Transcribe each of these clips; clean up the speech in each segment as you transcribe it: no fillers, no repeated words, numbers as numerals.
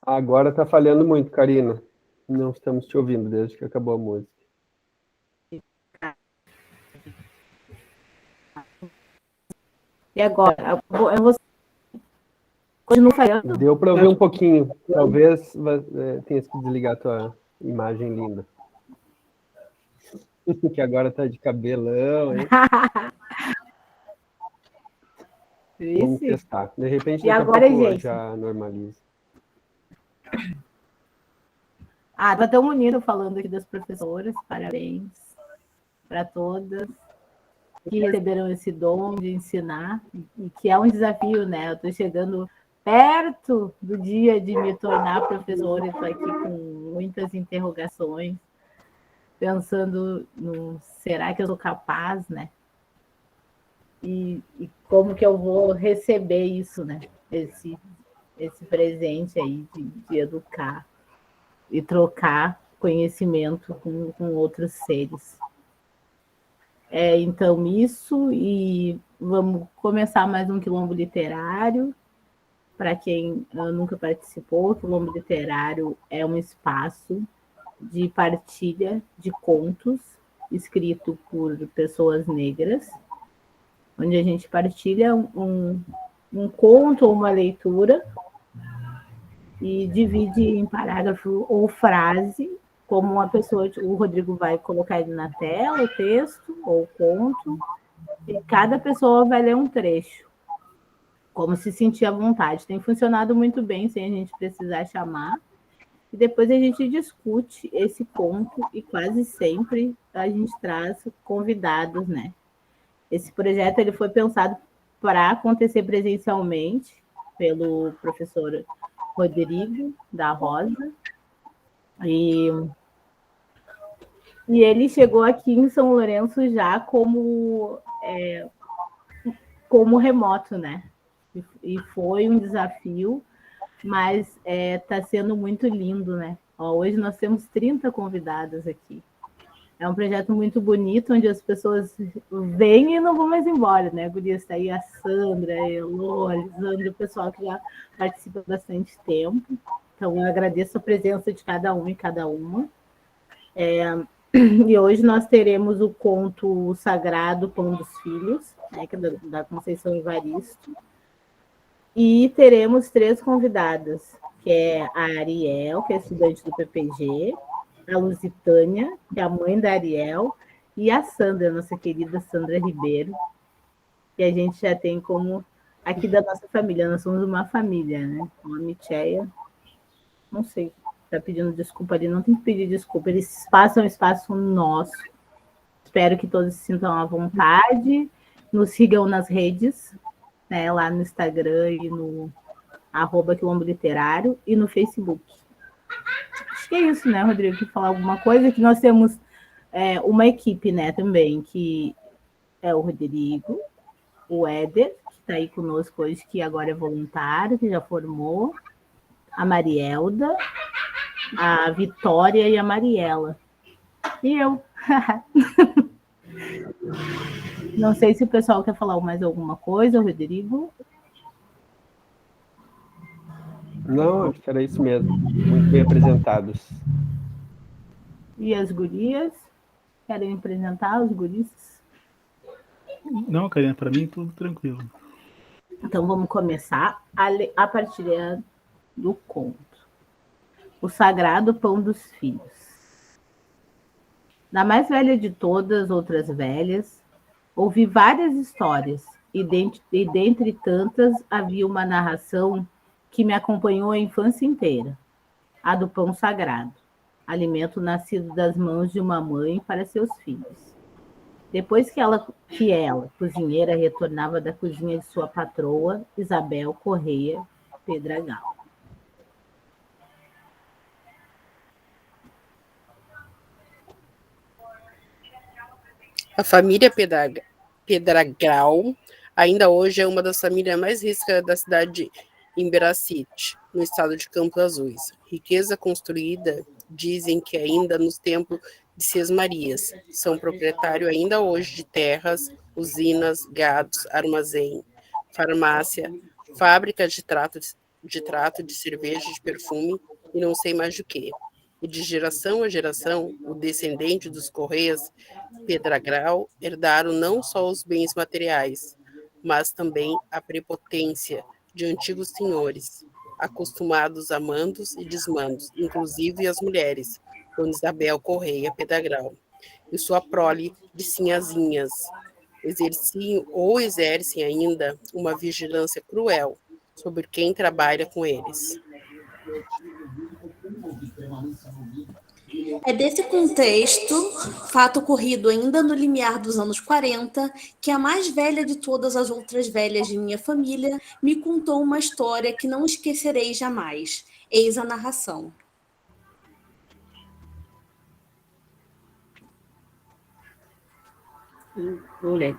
Agora tá falhando muito, Karina. Não estamos te ouvindo desde que acabou a música. E agora? Eu vou continuar falando. Deu para ouvir um pouquinho. Talvez tenha que desligar a tua imagem linda. Que agora tá de cabelão, hein? Vamos testar. De repente, E daqui a agora, pouco gente? já normaliza. Tá tão bonito falando aqui das professoras. Parabéns para todas que receberam esse dom de ensinar, e que é um desafio, né? Eu estou chegando perto do dia de me tornar professora, estou aqui com muitas interrogações, pensando no será que eu sou capaz, né? E como que eu vou receber isso, né? Esse presente aí de educar e trocar conhecimento com outros seres. Então, isso, e vamos começar mais um Quilombo Literário. Para quem nunca participou, o Quilombo Literário é um espaço de partilha de contos escrito por pessoas negras, onde a gente partilha um conto ou uma leitura e divide em parágrafo ou frase, como uma pessoa, o Rodrigo vai colocar ele na tela, o texto ou o conto, e cada pessoa vai ler um trecho, como se sentir à vontade. Tem funcionado muito bem, sem a gente precisar chamar. E depois a gente discute esse conto e quase sempre a gente traz convidados, né? Esse projeto ele foi pensado para acontecer presencialmente pelo professor Rodrigo da Rosa. E ele chegou aqui em São Lourenço já como remoto, né? E foi um desafio, mas está sendo muito lindo, né? Hoje nós temos 30 convidadas aqui. É um projeto muito bonito, onde as pessoas vêm e não vão mais embora, né? Gurias, está aí a Sandra, a Elô, a Lisandra, o pessoal que já participa há bastante tempo. Então, eu agradeço a presença de cada um e cada uma. E hoje nós teremos o conto sagrado Pão dos Filhos, né, que é da Conceição Evaristo. E teremos 3 convidadas, que é a Ariel, que é estudante do PPG, a Lusitânia, que é a mãe da Ariel, e a Sandra, nossa querida Sandra Ribeiro, que a gente já tem como aqui da nossa família. Nós somos uma família, né? Uma Micheia, não sei, está pedindo desculpa ali, não tem que pedir desculpa. Esse espaço é um espaço nosso. Espero que todos se sintam à vontade. Nos sigam nas redes, né, lá no Instagram e no @Quilombo Literário e no Facebook. Acho que é isso, né, Rodrigo? Quer falar alguma coisa? Que nós temos uma equipe, né, também, que é o Rodrigo, o Éder, que está aí conosco hoje, que agora é voluntário, que já formou, a Marielda, a Vitória e a Mariela. E eu. Não sei se o pessoal quer falar mais alguma coisa, Rodrigo. Não, acho que era isso mesmo. Muito bem apresentados. E as gurias? Querem apresentar os guris? Não, Karina, para mim tudo tranquilo. Então vamos começar a partilha do conto. O Sagrado Pão dos Filhos. Da mais velha de todas as outras velhas, ouvi várias histórias, e dentre tantas havia uma narração que me acompanhou a infância inteira, a do pão sagrado, alimento nascido das mãos de uma mãe para seus filhos. Depois que ela, cozinheira, retornava da cozinha de sua patroa, Isabel Correia Pedragal. A família Pedragal ainda hoje é uma das famílias mais ricas da cidade de Imberacite, no estado de Campos Azuis. Riqueza construída, dizem que ainda nos tempos de Sesmarias. São proprietário ainda hoje de terras, usinas, gados, armazém, farmácia, fábrica de trato de cerveja, de perfume e não sei mais do que. E de geração a geração, o descendente dos Correias Pedragrau herdaram não só os bens materiais, mas também a prepotência de antigos senhores, acostumados a mandos e desmandos, inclusive as mulheres, Dona Isabel Correia Pedragrau, e sua prole de sinhazinhas, exerciam ou exercem ainda uma vigilância cruel sobre quem trabalha com eles. É desse contexto, fato ocorrido ainda no limiar dos anos 40, que a mais velha de todas as outras velhas de minha família me contou uma história que não esquecerei jamais. Eis a narração. Vou ler.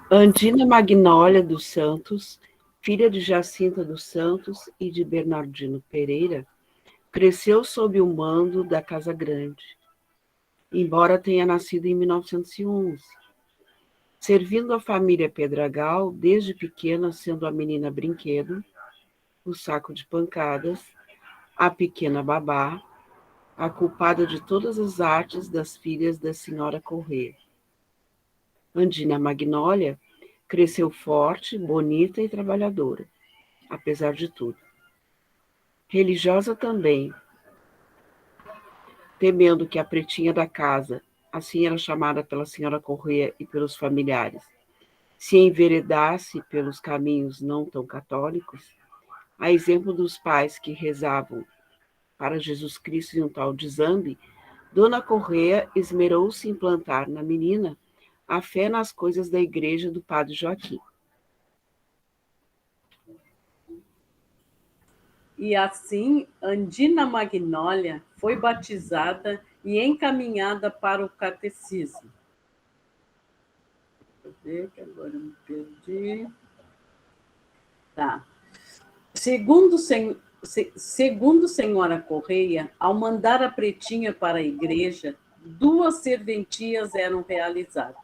Andina Magnólia dos Santos, filha de Jacinta dos Santos e de Bernardino Pereira, cresceu sob o mando da Casa Grande, embora tenha nascido em 1911, servindo a família Pedragal desde pequena, sendo a menina brinquedo, o saco de pancadas, a pequena babá, a culpada de todas as artes das filhas da senhora Corrêa. Andina Magnólia cresceu forte, bonita e trabalhadora, apesar de tudo. Religiosa também, temendo que a pretinha da casa, assim era chamada pela senhora Corrêa e pelos familiares, se enveredasse pelos caminhos não tão católicos, a exemplo dos pais que rezavam para Jesus Cristo em um tal de Zambi, Dona Corrêa esmerou-se em plantar na menina a fé nas coisas da igreja do Padre Joaquim. E assim, Andina Magnólia foi batizada e encaminhada para o catecismo. Deixa eu ver, que agora eu me perdi. Tá. Segundo senhora Correia, ao mandar a pretinha para a igreja, 2 serventias eram realizadas.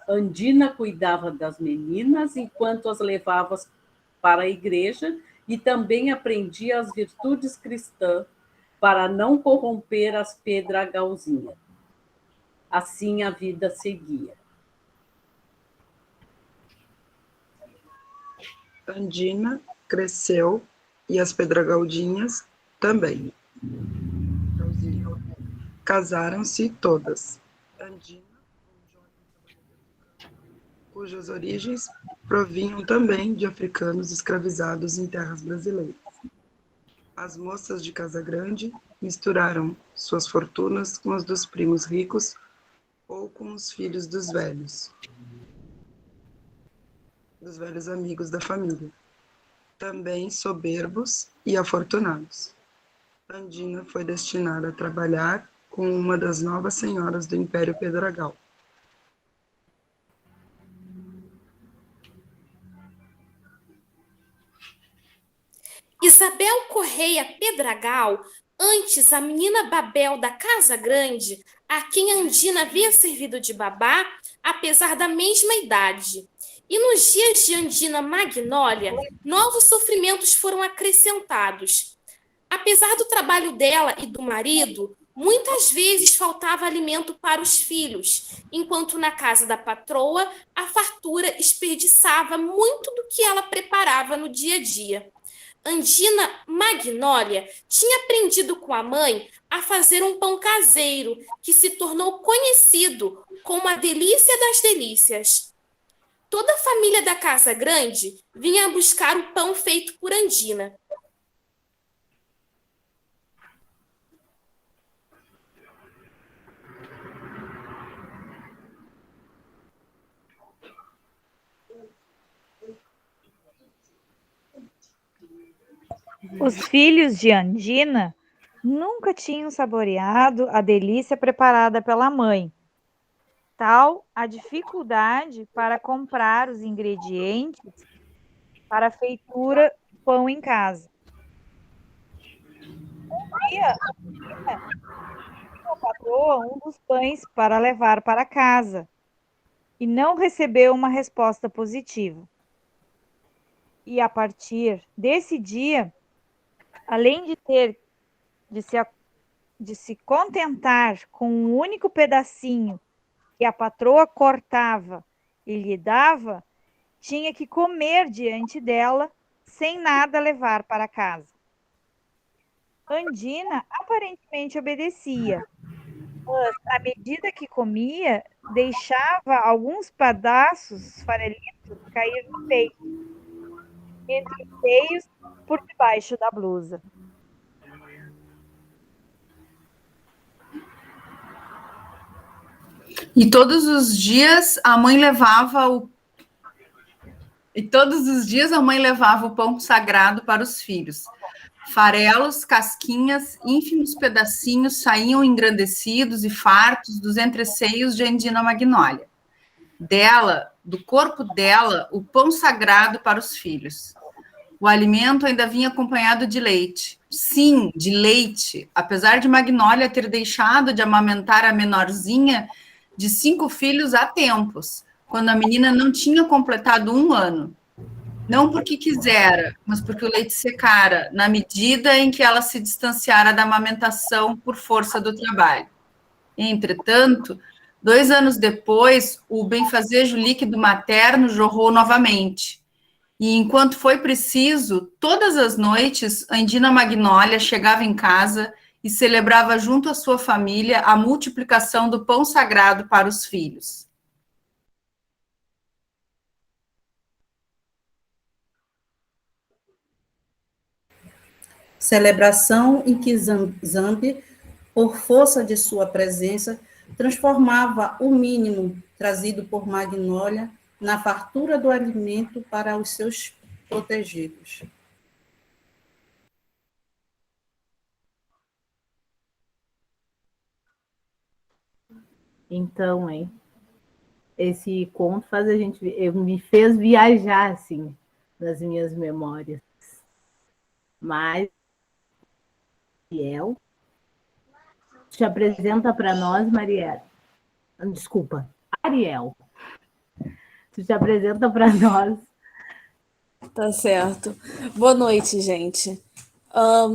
Andina cuidava das meninas enquanto as levava para a igreja e também aprendia as virtudes cristãs para não corromper as Pedragalzinhas. Assim a vida seguia. Andina cresceu e as Pedragaldinhas também. Casaram-se todas. Andina, um jovem trabalhador, cujas origens provinham também de africanos escravizados em terras brasileiras. As moças de Casa Grande misturaram suas fortunas com as dos primos ricos ou com os filhos dos velhos amigos da família, também soberbos e afortunados. Andina foi destinada a trabalhar com uma das novas senhoras do Império Pedragal. Isabel Correia Pedragal, antes a menina Babel da Casa Grande, a quem Andina havia servido de babá, apesar da mesma idade. E nos dias de Andina Magnólia, novos sofrimentos foram acrescentados. Apesar do trabalho dela e do marido, muitas vezes faltava alimento para os filhos, enquanto na casa da patroa a fartura desperdiçava muito do que ela preparava no dia a dia. Andina Magnólia tinha aprendido com a mãe a fazer um pão caseiro que se tornou conhecido como a delícia das delícias. Toda a família da Casa Grande vinha buscar o pão feito por Andina. Os filhos de Andina nunca tinham saboreado a delícia preparada pela mãe. Tal a dificuldade para comprar os ingredientes para a feitura do pão em casa. Um dia, patroa um dos pães para levar para casa e não recebeu uma resposta positiva. E a partir desse dia, além de se contentar com um único pedacinho que a patroa cortava e lhe dava, tinha que comer diante dela, sem nada levar para casa. Andina aparentemente obedecia, mas, à medida que comia, deixava alguns pedaços farelitos cair no peito, entre os seios, por debaixo da blusa. E todos os dias a mãe levava o pão sagrado para os filhos. Farelos, casquinhas, ínfimos pedacinhos saíam engrandecidos e fartos dos entreceios de Andina Magnólia. Do corpo dela, o pão sagrado para os filhos. O alimento ainda vinha acompanhado de leite. Sim, de leite, apesar de Magnólia ter deixado de amamentar a menorzinha de 5 filhos há tempos, quando a menina não tinha completado 1 ano. Não porque quisera, mas porque o leite secara, na medida em que ela se distanciara da amamentação por força do trabalho. Entretanto, 2 anos depois, o benfazejo líquido materno jorrou novamente. E enquanto foi preciso, todas as noites, Andina Magnólia chegava em casa e celebrava junto à sua família a multiplicação do pão sagrado para os filhos. Celebração em que Zambi, por força de sua presença, transformava o mínimo trazido por Magnólia na fartura do alimento para os seus protegidos. Então, esse conto me fez viajar, assim, nas minhas memórias. Mas, Ariel, te apresenta para nós, Mariela. Desculpa, Ariel. Tu te apresenta para nós. Tá certo. Boa noite, gente.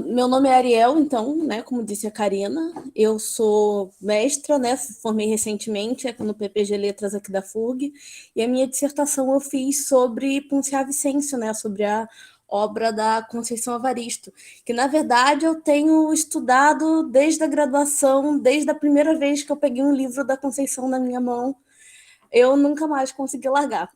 Meu nome é Ariel, então, né, como disse a Karina, eu sou mestra, né, formei recentemente aqui no PPG Letras aqui da FURG, e a minha dissertação eu fiz sobre Poncia Vicêncio, né, sobre a obra da Conceição Evaristo, que, na verdade, eu tenho estudado desde a graduação, desde a primeira vez que eu peguei um livro da Conceição na minha mão, eu nunca mais consegui largar.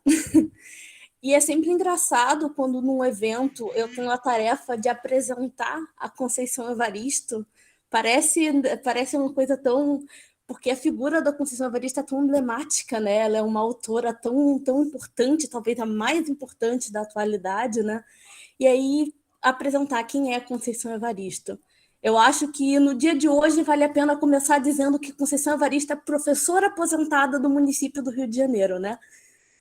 E é sempre engraçado quando, num evento, eu tenho a tarefa de apresentar a Conceição Evaristo. Parece uma coisa tão... Porque a figura da Conceição Evaristo é tão emblemática, né? Ela é uma autora tão importante, talvez a mais importante da atualidade, né? E aí, apresentar quem é a Conceição Evaristo. Eu acho que no dia de hoje vale a pena começar dizendo que Conceição Evaristo é professora aposentada do município do Rio de Janeiro, né?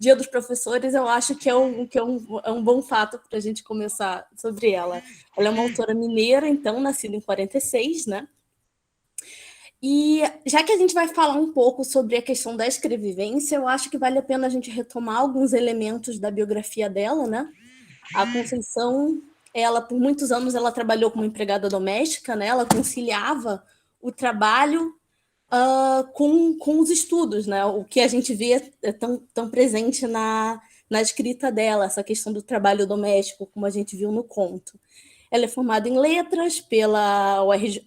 Dia dos Professores, eu acho que é um bom fato para a gente começar sobre ela. Ela é uma autora mineira, então, nascida em 46, né? E já que a gente vai falar um pouco sobre a questão da escrevivência, eu acho que vale a pena a gente retomar alguns elementos da biografia dela, né? A Conceição, ela, por muitos anos, ela trabalhou como empregada doméstica, né? Ela conciliava o trabalho com os estudos, né? O que a gente vê é tão presente na escrita dela, essa questão do trabalho doméstico, como a gente viu no conto. Ela é formada em letras pela UERJ,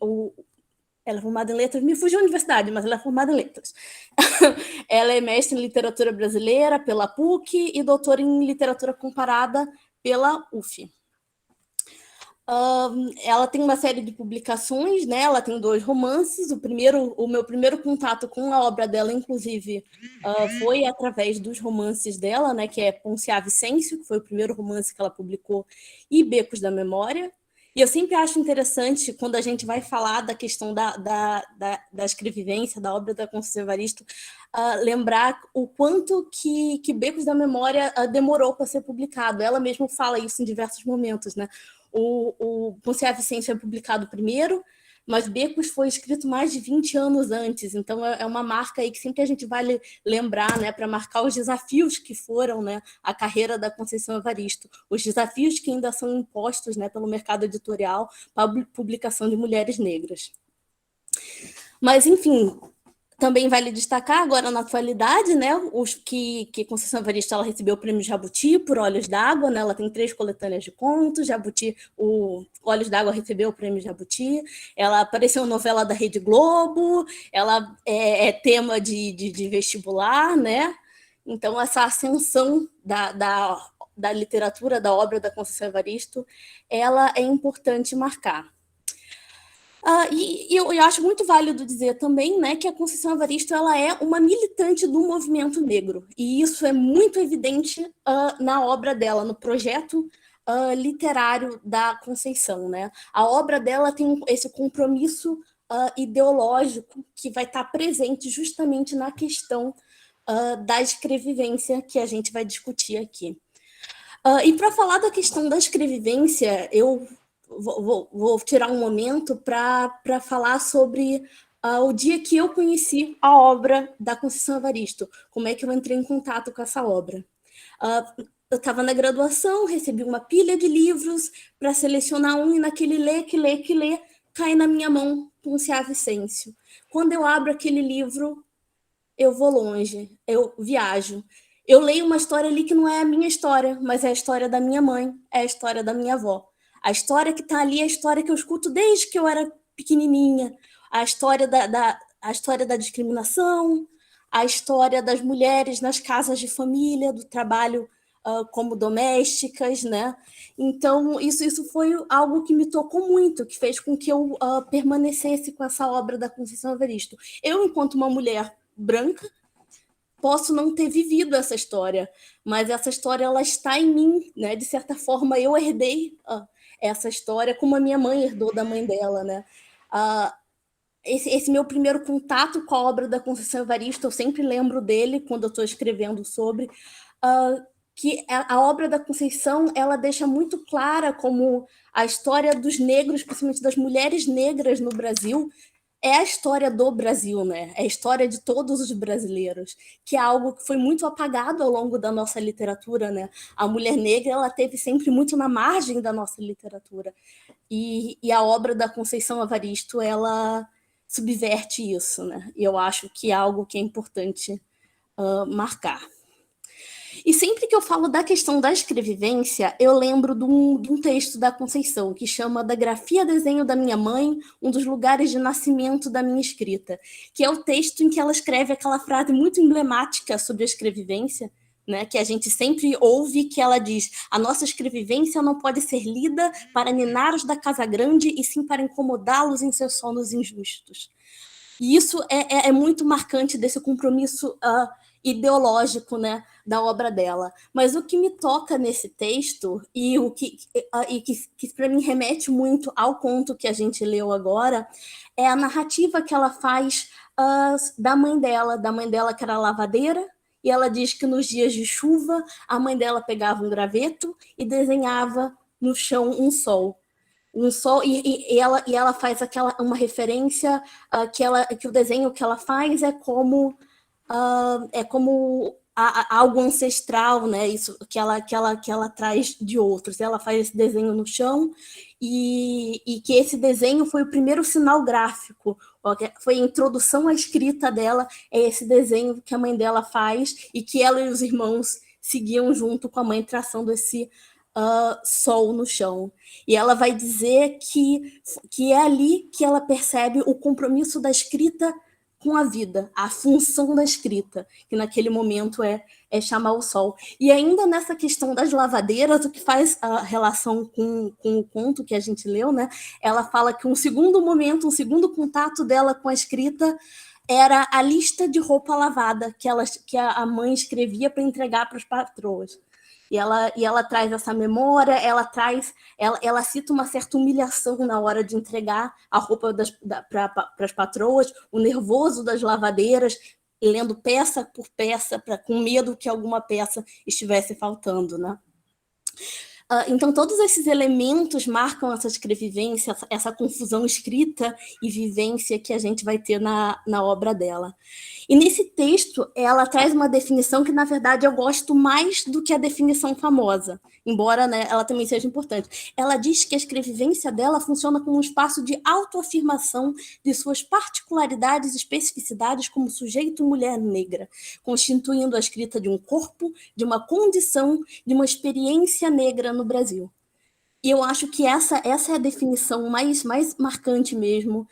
ela é formada em letras, me fugiu a universidade, mas ela é formada em letras. Ela é mestre em literatura brasileira pela PUC e doutora em literatura comparada pela UF. Ela tem uma série de publicações, né? Ela tem 2 romances. O meu primeiro contato com a obra dela, inclusive, foi através dos romances dela, né? Que é Poncia Vicêncio, que foi o primeiro romance que ela publicou, e Becos da Memória. E eu sempre acho interessante, quando a gente vai falar da questão da escrevivência, da obra da Conceição Evaristo, lembrar o quanto que Becos da Memória demorou para ser publicado. Ela mesma fala isso em diversos momentos, né? O Poncia Vicêncio é publicado primeiro, mas Becos foi escrito mais de 20 anos antes, então é uma marca aí que sempre a gente vai lembrar, né, para marcar os desafios que foram, né, a carreira da Conceição Evaristo, os desafios que ainda são impostos, né, pelo mercado editorial para a publicação de mulheres negras. Mas, enfim, também vale destacar agora na atualidade, né, os que Conceição Evaristo ela recebeu o prêmio Jabuti por Olhos d'Água, né, ela tem 3 coletâneas de contos, Jabuti, o Olhos d'Água recebeu o prêmio Jabuti, ela apareceu em novela da Rede Globo, ela é tema de vestibular, né, então essa ascensão da literatura, da obra da Conceição Evaristo, ela é importante marcar. E eu acho muito válido dizer também, né, que a Conceição Evaristo ela é uma militante do movimento negro, e isso é muito evidente na obra dela, no projeto literário da Conceição, né? A obra dela tem esse compromisso ideológico que vai estar presente justamente na questão da escrevivência que a gente vai discutir aqui. E para falar da questão da escrevivência, eu vou tirar um momento para falar sobre o dia que eu conheci a obra da Conceição Evaristo, como é que eu entrei em contato com essa obra. Eu estava na graduação, recebi uma pilha de livros para selecionar um, e naquele ler, cai na minha mão Poncia Vicêncio. Quando eu abro aquele livro, eu vou longe, eu viajo. Eu leio uma história ali que não é a minha história, mas é a história da minha mãe, é a história da minha avó. A história que está ali é a história que eu escuto desde que eu era pequenininha. A história a história da discriminação, a história das mulheres nas casas de família, do trabalho como domésticas, né? Então, isso foi algo que me tocou muito, que fez com que eu permanecesse com essa obra da Conceição Evaristo. Eu, enquanto uma mulher branca, posso não ter vivido essa história, mas essa história ela está em mim, né? De certa forma, eu herdei essa história como a minha mãe herdou da mãe dela, né? Esse meu primeiro contato com a obra da Conceição Evaristo, eu sempre lembro dele quando eu estou escrevendo sobre, que a obra da Conceição ela deixa muito clara como a história dos negros, principalmente das mulheres negras no Brasil, é a história do Brasil, né? É a história de todos os brasileiros, que é algo que foi muito apagado ao longo da nossa literatura, né? A mulher negra ela teve sempre muito na margem da nossa literatura. E a obra da Conceição Evaristo, ela subverte isso, né? E eu acho que é algo que é importante marcar. E sempre que eu falo da questão da escrevivência, eu lembro de um texto da Conceição, que chama Da Grafia Desenho da Minha Mãe, um dos lugares de nascimento da minha escrita, que é o texto em que ela escreve aquela frase muito emblemática sobre a escrevivência, né, que a gente sempre ouve, que ela diz: a nossa escrevivência não pode ser lida para ninar os da casa grande, e sim para incomodá-los em seus sonos injustos. E isso é muito marcante desse compromisso ideológico, né, da obra dela. Mas o que me toca nesse texto, e que para mim remete muito ao conto que a gente leu agora, é a narrativa que ela faz da mãe dela que era lavadeira, e ela diz que nos dias de chuva a mãe dela pegava um graveto e desenhava no chão um sol, e ela faz uma referência que o desenho que ela faz é como algo ancestral, né? Isso que ela traz de outros. Ela faz esse desenho no chão, e que esse desenho foi o primeiro sinal gráfico, foi a introdução à escrita dela, é esse desenho que a mãe dela faz, e que ela e os irmãos seguiam junto com a mãe traçando esse sol no chão. E ela vai dizer que é ali que ela percebe o compromisso da escrita com a vida, a função da escrita, que naquele momento é chamar o sol. E ainda nessa questão das lavadeiras, o que faz a relação com o conto que a gente leu, né? Ela fala que um segundo contato dela com a escrita era a lista de roupa lavada que a mãe escrevia para entregar para as patroas. E ela traz essa memória, ela cita uma certa humilhação na hora de entregar a roupa para as patroas, o nervoso das lavadeiras, lendo peça por peça, com medo que alguma peça estivesse faltando, né? Então, todos esses elementos marcam essa escrevivência, essa confusão escrita e vivência que a gente vai ter na obra dela. E nesse texto, ela traz uma definição que, na verdade, eu gosto mais do que a definição famosa, embora, né, ela também seja importante. Ela diz que a escrevivência dela funciona como um espaço de autoafirmação de suas particularidades e especificidades como sujeito mulher negra, constituindo a escrita de um corpo, de uma condição, de uma experiência negra no Brasil. E eu acho que essa é a definição mais marcante mesmo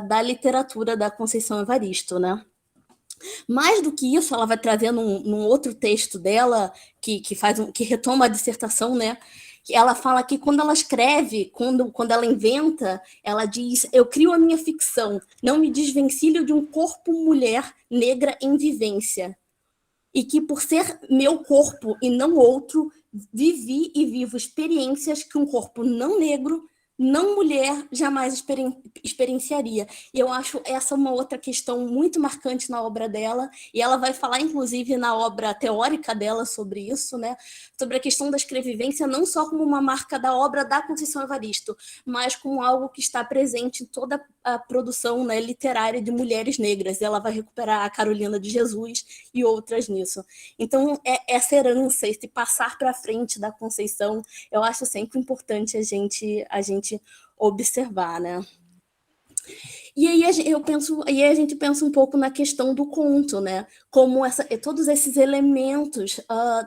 da literatura da Conceição Evaristo, né? Mais do que isso, ela vai trazer num outro texto dela, que retoma a dissertação, né? Ela fala que quando ela escreve, quando ela inventa, ela diz: eu crio a minha ficção, não me desvencilho de um corpo mulher negra em vivência. E que, por ser meu corpo e não outro, vivi e vivo experiências que um corpo não negro, não mulher, jamais experienciaria. E eu acho essa uma outra questão muito marcante na obra dela, e ela vai falar, inclusive, na obra teórica dela sobre isso, né? Sobre a questão da escrevivência, não só como uma marca da obra da Conceição Evaristo, mas como algo que está presente em toda a produção, né, literária de mulheres negras. Ela vai recuperar a Carolina de Jesus e outras nisso. Então, essa herança, esse passar para frente da Conceição, eu acho sempre importante a gente observar, né? E aí a gente pensa um pouco na questão do conto, né? Como todos esses elementos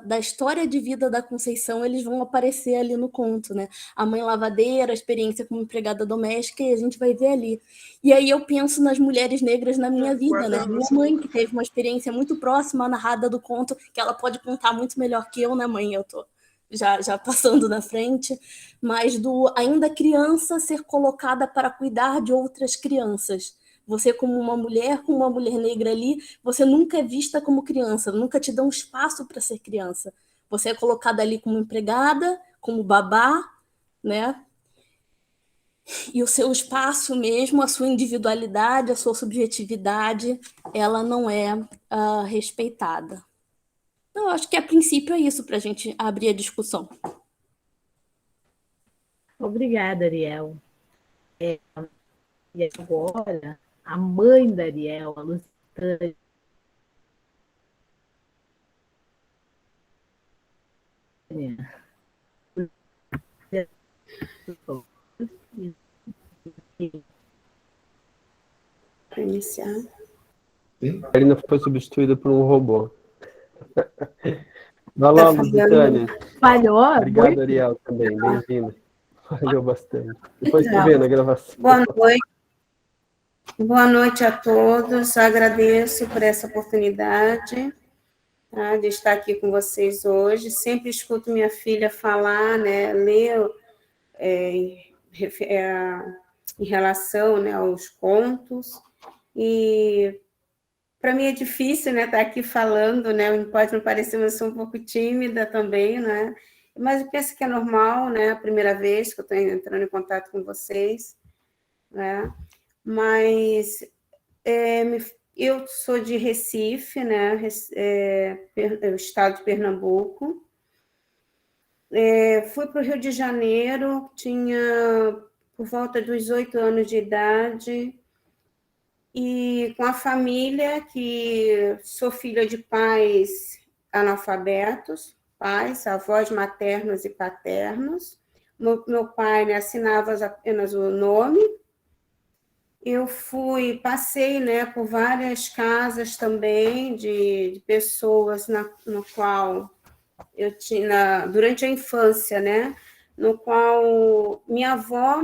da história de vida da Conceição, eles vão aparecer ali no conto, né? A mãe lavadeira, a experiência como empregada doméstica, e a gente vai ver ali. E aí eu penso nas mulheres negras na minha vida, né? Minha mãe, que teve uma experiência muito próxima à narrada do conto, que ela pode contar muito melhor que eu, né, mãe? Eu tô já passando na frente, mas do ainda criança ser colocada para cuidar de outras crianças. Você, como uma mulher, com uma mulher negra ali, você nunca é vista como criança, nunca te dão espaço para ser criança. Você é colocada ali como empregada, como babá, né? E o seu espaço mesmo, a sua individualidade, a sua subjetividade, ela não é respeitada. Eu acho que, a princípio, é isso para a gente abrir a discussão. Obrigada, Ariel. E agora, a mãe da Ariel, a Lusitânia, para iniciar. A Karina foi substituída por um robô. Vai lá, Lusitânia. Falhou? Obrigado, Ariel, também. Bem-vinda. Falhou bastante. Depois tu vê na gravação. Boa noite. Boa noite a todos. Agradeço por essa oportunidade, tá, de estar aqui com vocês hoje. Sempre escuto minha filha falar, né, ler em relação, né, aos contos. E para mim é difícil, né, estar aqui falando, né, pode me parecer, mas eu sou um pouco tímida também, né, mas eu penso que é normal, né, a primeira vez que eu estou entrando em contato com vocês, né, mas eu sou de Recife, né, estado de Pernambuco, fui para o Rio de Janeiro, tinha por volta dos 8 anos de idade, e com a família, que sou filha de pais analfabetos, avós maternos e paternos. Meu pai, né, assinava apenas o nome. Eu passei, né, por várias casas também de pessoas no qual eu tinha, durante a infância, né, no qual minha avó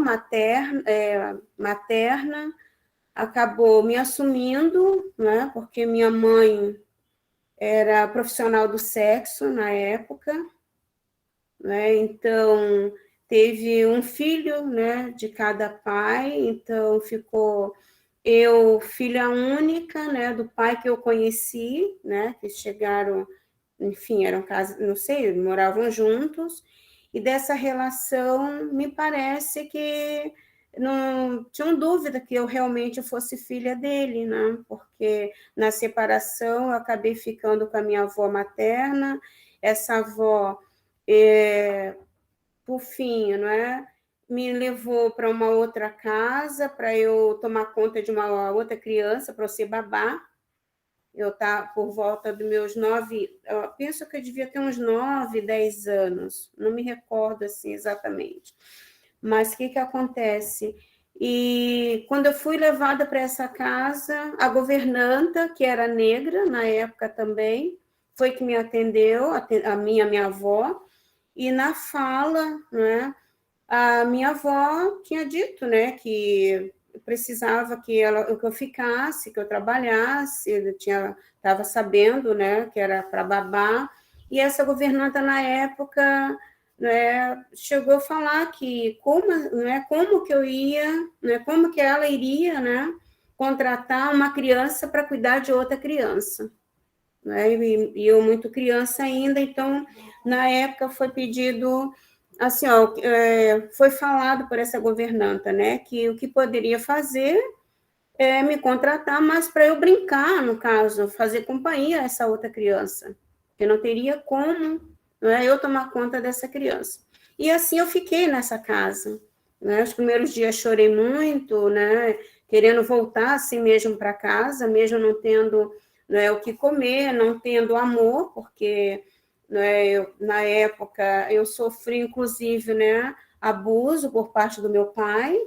materna acabou me assumindo, né, porque minha mãe era profissional do sexo na época, né, então teve um filho, né, de cada pai, então ficou eu, filha única, né, do pai que eu conheci, né, que chegaram, enfim, eram casas, não sei, moravam juntos, e dessa relação me parece que não tinham dúvida que eu realmente fosse filha dele, né? Porque na separação eu acabei ficando com a minha avó materna. Essa avó por fim, não é? Me levou para uma outra casa para eu tomar conta de uma outra criança, para eu ser babá. Eu estava por volta dos meus 9, eu penso que eu devia ter uns 9, 10 anos, não me recordo assim exatamente. Mas o que acontece? E quando eu fui levada para essa casa, a governanta, que era negra na época também, foi que me atendeu, a minha avó, e na fala, né, a minha avó tinha dito, né, que precisava que eu ficasse, que eu trabalhasse, eu estava sabendo, né, que era para babá, e essa governanta na época, né, chegou a falar que como que eu ia, né, como que ela iria, né, contratar uma criança para cuidar de outra criança, né, e eu muito criança ainda, então na época foi pedido assim, ó, foi falado por essa governanta, né, que o que poderia fazer é me contratar, mas para eu brincar, no caso, fazer companhia a essa outra criança, que não teria como, né, eu tomar conta dessa criança. E assim eu fiquei nessa casa, né, os primeiros dias chorei muito, né, querendo voltar assim mesmo para casa, mesmo não tendo, né, o que comer, não tendo amor, porque né, na época eu sofri inclusive, né, abuso por parte do meu pai,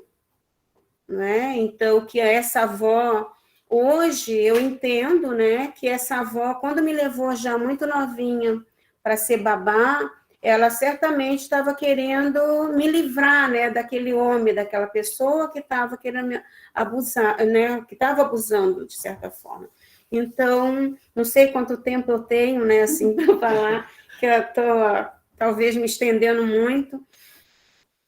né? Então que essa avó, hoje eu entendo, né, que essa avó, quando me levou já muito novinha para ser babá, ela certamente estava querendo me livrar, né, daquele homem, daquela pessoa que estava querendo me abusar, né, que estava abusando de certa forma. Então, não sei quanto tempo eu tenho, né, assim, para falar, que eu estou talvez me estendendo muito.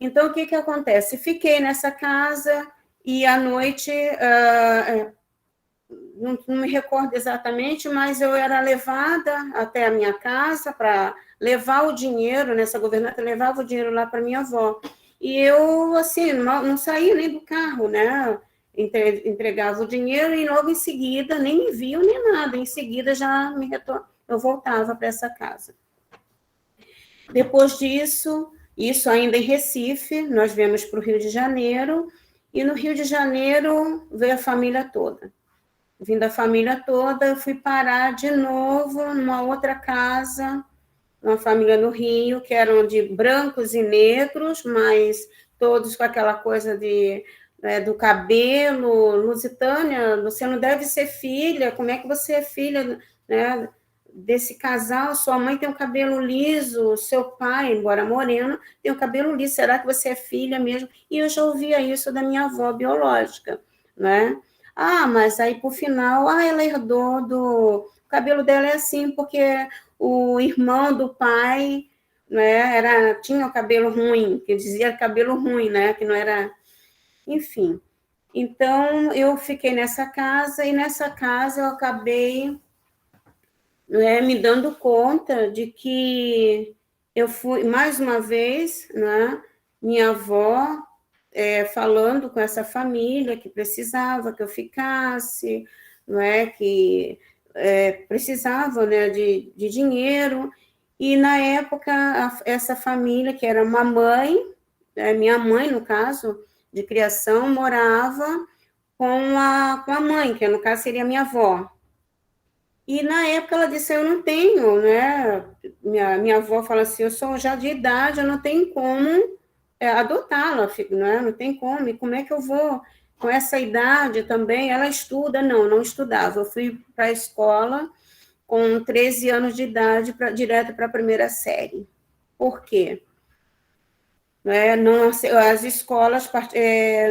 Então, o que acontece? Fiquei nessa casa e à noite, não me recordo exatamente, mas eu era levada até a minha casa para levar o dinheiro, nessa governanta levava o dinheiro lá para minha avó. E eu, assim, não saía nem do carro, né? Entregava o dinheiro e logo em seguida, nem envio nem nada, em seguida já eu voltava para essa casa. Depois disso, isso ainda em Recife, nós viemos para o Rio de Janeiro, e no Rio de Janeiro veio a família toda. Vindo a família toda, eu fui parar de novo numa outra casa, uma família no Rio, que eram de brancos e negros, mas todos com aquela coisa do cabelo. Lusitânia, você não deve ser filha, como é que você é filha, né, desse casal? Sua mãe tem um cabelo liso, seu pai, embora moreno, tem um cabelo liso, será que você é filha mesmo? E eu já ouvia isso da minha avó biológica, né? Ah, mas aí, por final, ela herdou o cabelo dela é assim, porque o irmão do pai, né, tinha o cabelo ruim, que dizia cabelo ruim, né, que não era... Enfim. Então, eu fiquei nessa casa, e nessa casa eu acabei, né, me dando conta de que eu fui, mais uma vez, né, minha avó... falando com essa família que precisava que eu ficasse, não é, que precisava, né, de dinheiro, e na época essa família, que era uma mãe, minha mãe, no caso, de criação, morava com a mãe, que no caso seria minha avó. E na época ela disse, eu não tenho, né, minha avó fala assim, eu sou já de idade, eu não tenho como adotá-la, não tem como, e como é que eu vou, com essa idade também, ela estuda? Não estudava, eu fui para a escola com 13 anos de idade, direto para a primeira série. Por quê? As escolas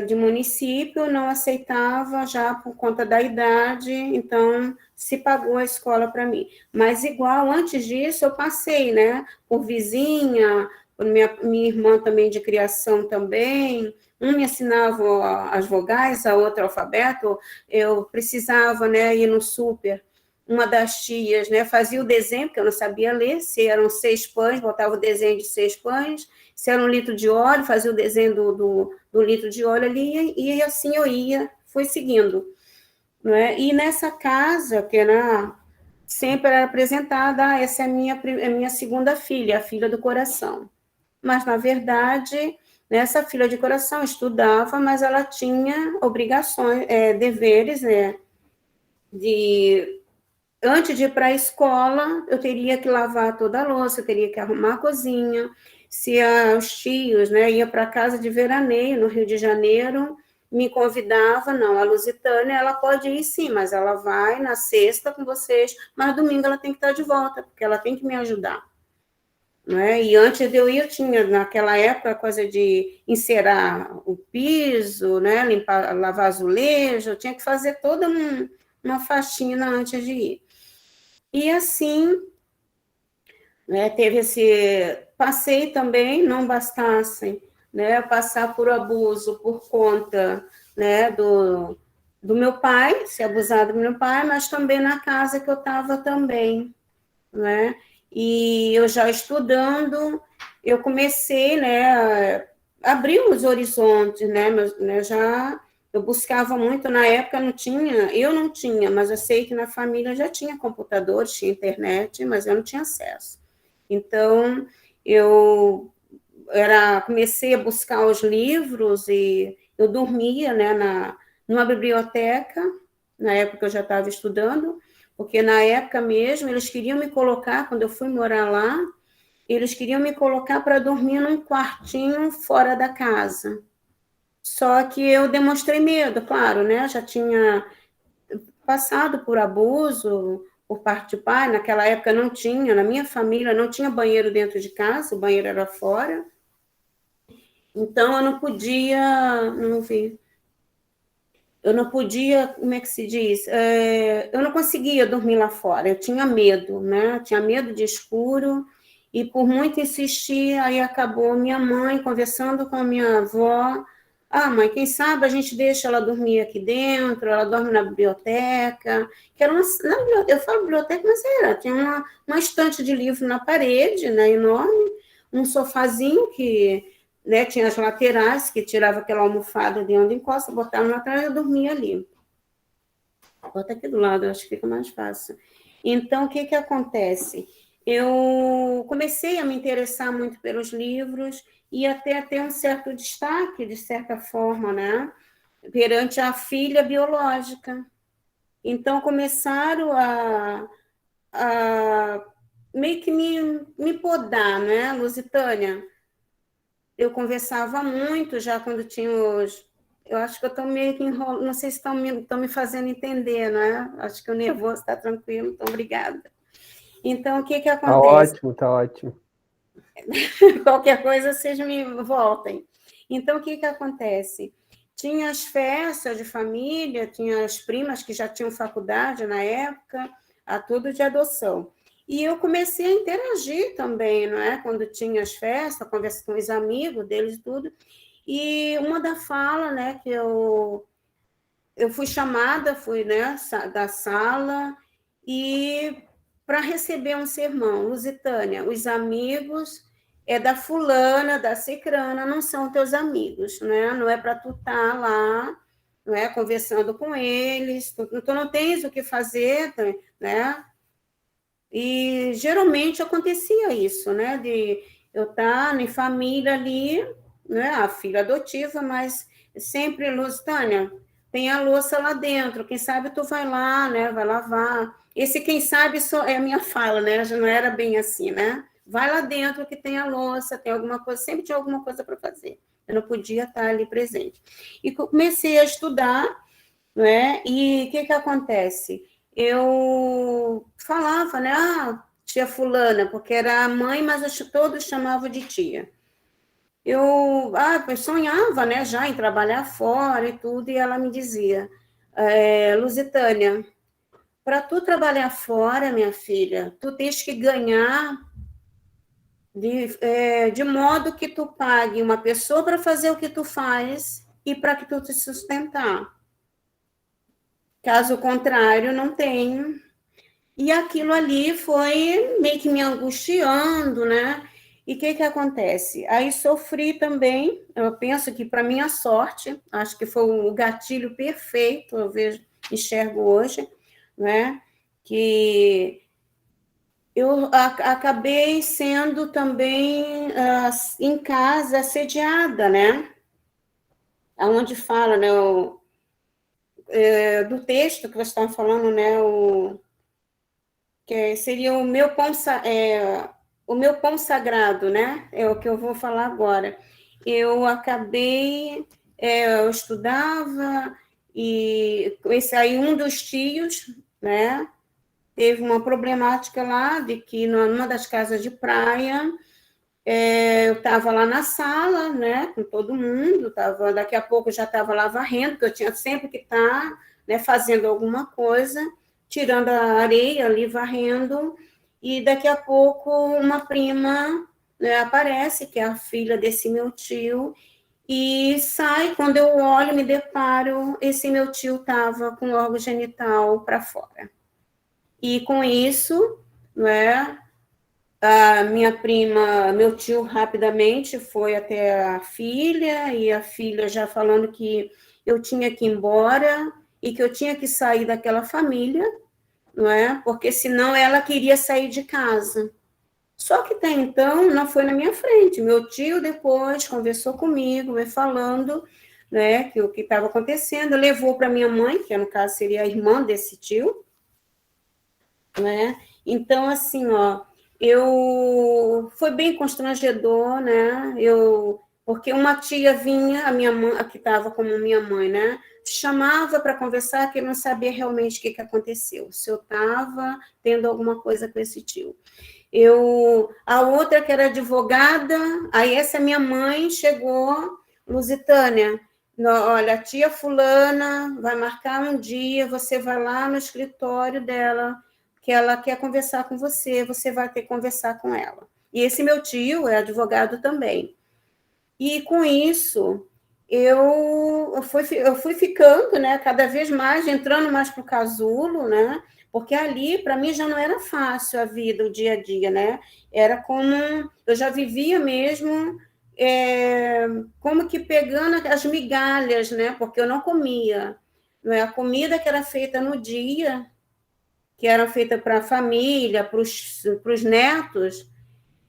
de município não aceitavam já por conta da idade, então se pagou a escola para mim. Mas igual, antes disso, eu passei, né, por vizinha, minha irmã também de criação também, um me ensinava as vogais, a outra alfabeto, eu precisava, né, ir no super, uma das tias, né, fazia o desenho, porque eu não sabia ler, se eram 6 pães, botava o desenho de 6 pães, se era 1 litro de óleo, fazia o desenho do litro de óleo ali, e assim eu fui seguindo. Né? E nessa casa, que sempre era apresentada, essa é a minha segunda filha, a filha do coração. mas, na verdade, essa filha de coração estudava, mas ela tinha obrigações, deveres, antes de ir para a escola, eu teria que lavar toda a louça, eu teria que arrumar a cozinha. Se os tios, ia para a casa de veraneio, no Rio de Janeiro, me convidava, não, a Lusitânia, ela pode ir sim, mas ela vai na sexta com vocês, mas domingo ela tem que estar de volta, porque ela tem que me ajudar. E antes de eu ir, eu tinha, naquela época, a coisa de encerar o piso, limpar, lavar azulejo, eu tinha que fazer toda uma faxina antes de ir. E assim, teve passei também, não bastasse, passar por abuso por conta, do meu pai, ser abusado do meu pai, mas também na casa que eu estava também, E eu já estudando, eu comecei, a abrir os horizontes, eu buscava muito, na época eu não tinha, mas eu sei que na família já tinha computadores, tinha internet, mas eu não tinha acesso. Então, eu comecei a buscar os livros e eu dormia, numa biblioteca, na época eu já estava estudando, porque na época mesmo eles queriam me colocar, quando eu fui morar lá, eles queriam me colocar para dormir num quartinho fora da casa. Só que eu demonstrei medo, claro, já tinha passado por abuso por parte de pai, naquela época não tinha, na minha família não tinha banheiro dentro de casa, o banheiro era fora. Então eu não podia, como é que se diz? Eu não conseguia dormir lá fora, eu tinha medo, tinha medo de escuro, e por muito insistir, aí acabou minha mãe conversando com a minha avó, mãe, quem sabe a gente deixa ela dormir aqui dentro, ela dorme na biblioteca, que era eu falo biblioteca, mas tinha uma estante de livro na parede, enorme, um sofazinho que tinha as laterais, que tirava aquela almofada de onde encosta, botava na lateral e eu dormia ali. Bota aqui do lado, eu acho que fica mais fácil. Então, o que acontece? Eu comecei a me interessar muito pelos livros e até ter um certo destaque, de certa forma, perante a filha biológica. Então, começaram a meio que me podar, Lusitânia? Eu conversava muito já quando tinha eu acho que eu estou meio que enrolando, não sei se estão me fazendo entender, Acho que o nervoso está tranquilo, então obrigada. Então, o que acontece? Tá ótimo. Qualquer coisa, vocês me voltem. Então, o que acontece? Tinha as festas de família, tinha as primas que já tinham faculdade na época, tudo de adoção. E eu comecei a interagir também, quando tinha as festas, conversa com os amigos deles e tudo. E uma da fala, que eu fui chamada, da sala, e para receber um sermão, Lusitânia, os amigos da fulana, da cicrana, não são teus amigos, não é para tu estar lá, conversando com eles, tu não tens o que fazer, E geralmente acontecia isso, de eu estar em família ali, a filha adotiva, mas sempre, Lusitânia, tem a louça lá dentro, quem sabe tu vai lá, vai lavar. Esse quem sabe só é a minha fala, já não era bem assim, Vai lá dentro que tem a louça, tem alguma coisa, sempre tinha alguma coisa para fazer. Eu não podia estar ali presente. E comecei a estudar, E o que acontece? Eu falava, tia fulana, porque era a mãe, mas todos chamavam de tia. Eu sonhava, já em trabalhar fora e tudo, e ela me dizia, Lusitânia, para tu trabalhar fora, minha filha, tu tens que ganhar de modo que tu pague uma pessoa para fazer o que tu faz e para que tu te sustentar. Caso contrário, não tenho. E aquilo ali foi meio que me angustiando, E o que acontece? Aí sofri também, eu penso que para minha sorte, acho que foi o gatilho perfeito, eu enxergo hoje, Que eu acabei sendo também em casa assediada, né? Onde fala, né, do texto que você estava falando, né, que seria o meu pão sagrado, né? É o que eu vou falar agora. Eu acabei, eu estudava, e esse aí, um dos tios, né, teve uma problemática lá, de que numa das casas de praia, eu estava lá na sala, né, com todo mundo, daqui a pouco já estava lá varrendo, porque eu tinha sempre que estar, né, fazendo alguma coisa, tirando a areia ali, varrendo, e daqui a pouco uma prima, né, aparece, que é a filha desse meu tio, e sai, quando eu olho, me deparo, esse meu tio estava com o órgão genital para fora. E com isso, né, a minha prima, meu tio rapidamente foi até a filha, e a filha já falando que eu tinha que ir embora e que eu tinha que sair daquela família, não é? Porque senão ela queria sair de casa. Só que até então não foi na minha frente. Meu tio depois conversou comigo, me falando, né, que o que estava acontecendo, levou para minha mãe, que no caso seria a irmã desse tio, né? Então, assim, ó, foi bem constrangedor, né? Porque uma tia vinha, a minha mãe, a que estava como minha mãe, né? Chamava para conversar, que eu não sabia realmente o que aconteceu, se eu estava tendo alguma coisa com esse tio. A outra que era advogada, aí essa minha mãe chegou, Lusitânia, olha, a tia fulana vai marcar um dia, você vai lá no escritório dela, que ela quer conversar com você, você vai ter que conversar com ela. E esse meu tio é advogado também. E com isso, eu fui ficando, né, cada vez mais, entrando mais para o casulo, né, porque ali, para mim, já não era fácil a vida, o dia a dia, né, era como, eu já vivia mesmo, como que pegando as migalhas, né, porque eu não comia, não é? A comida que era feita no dia, que era feita para a família, para os netos,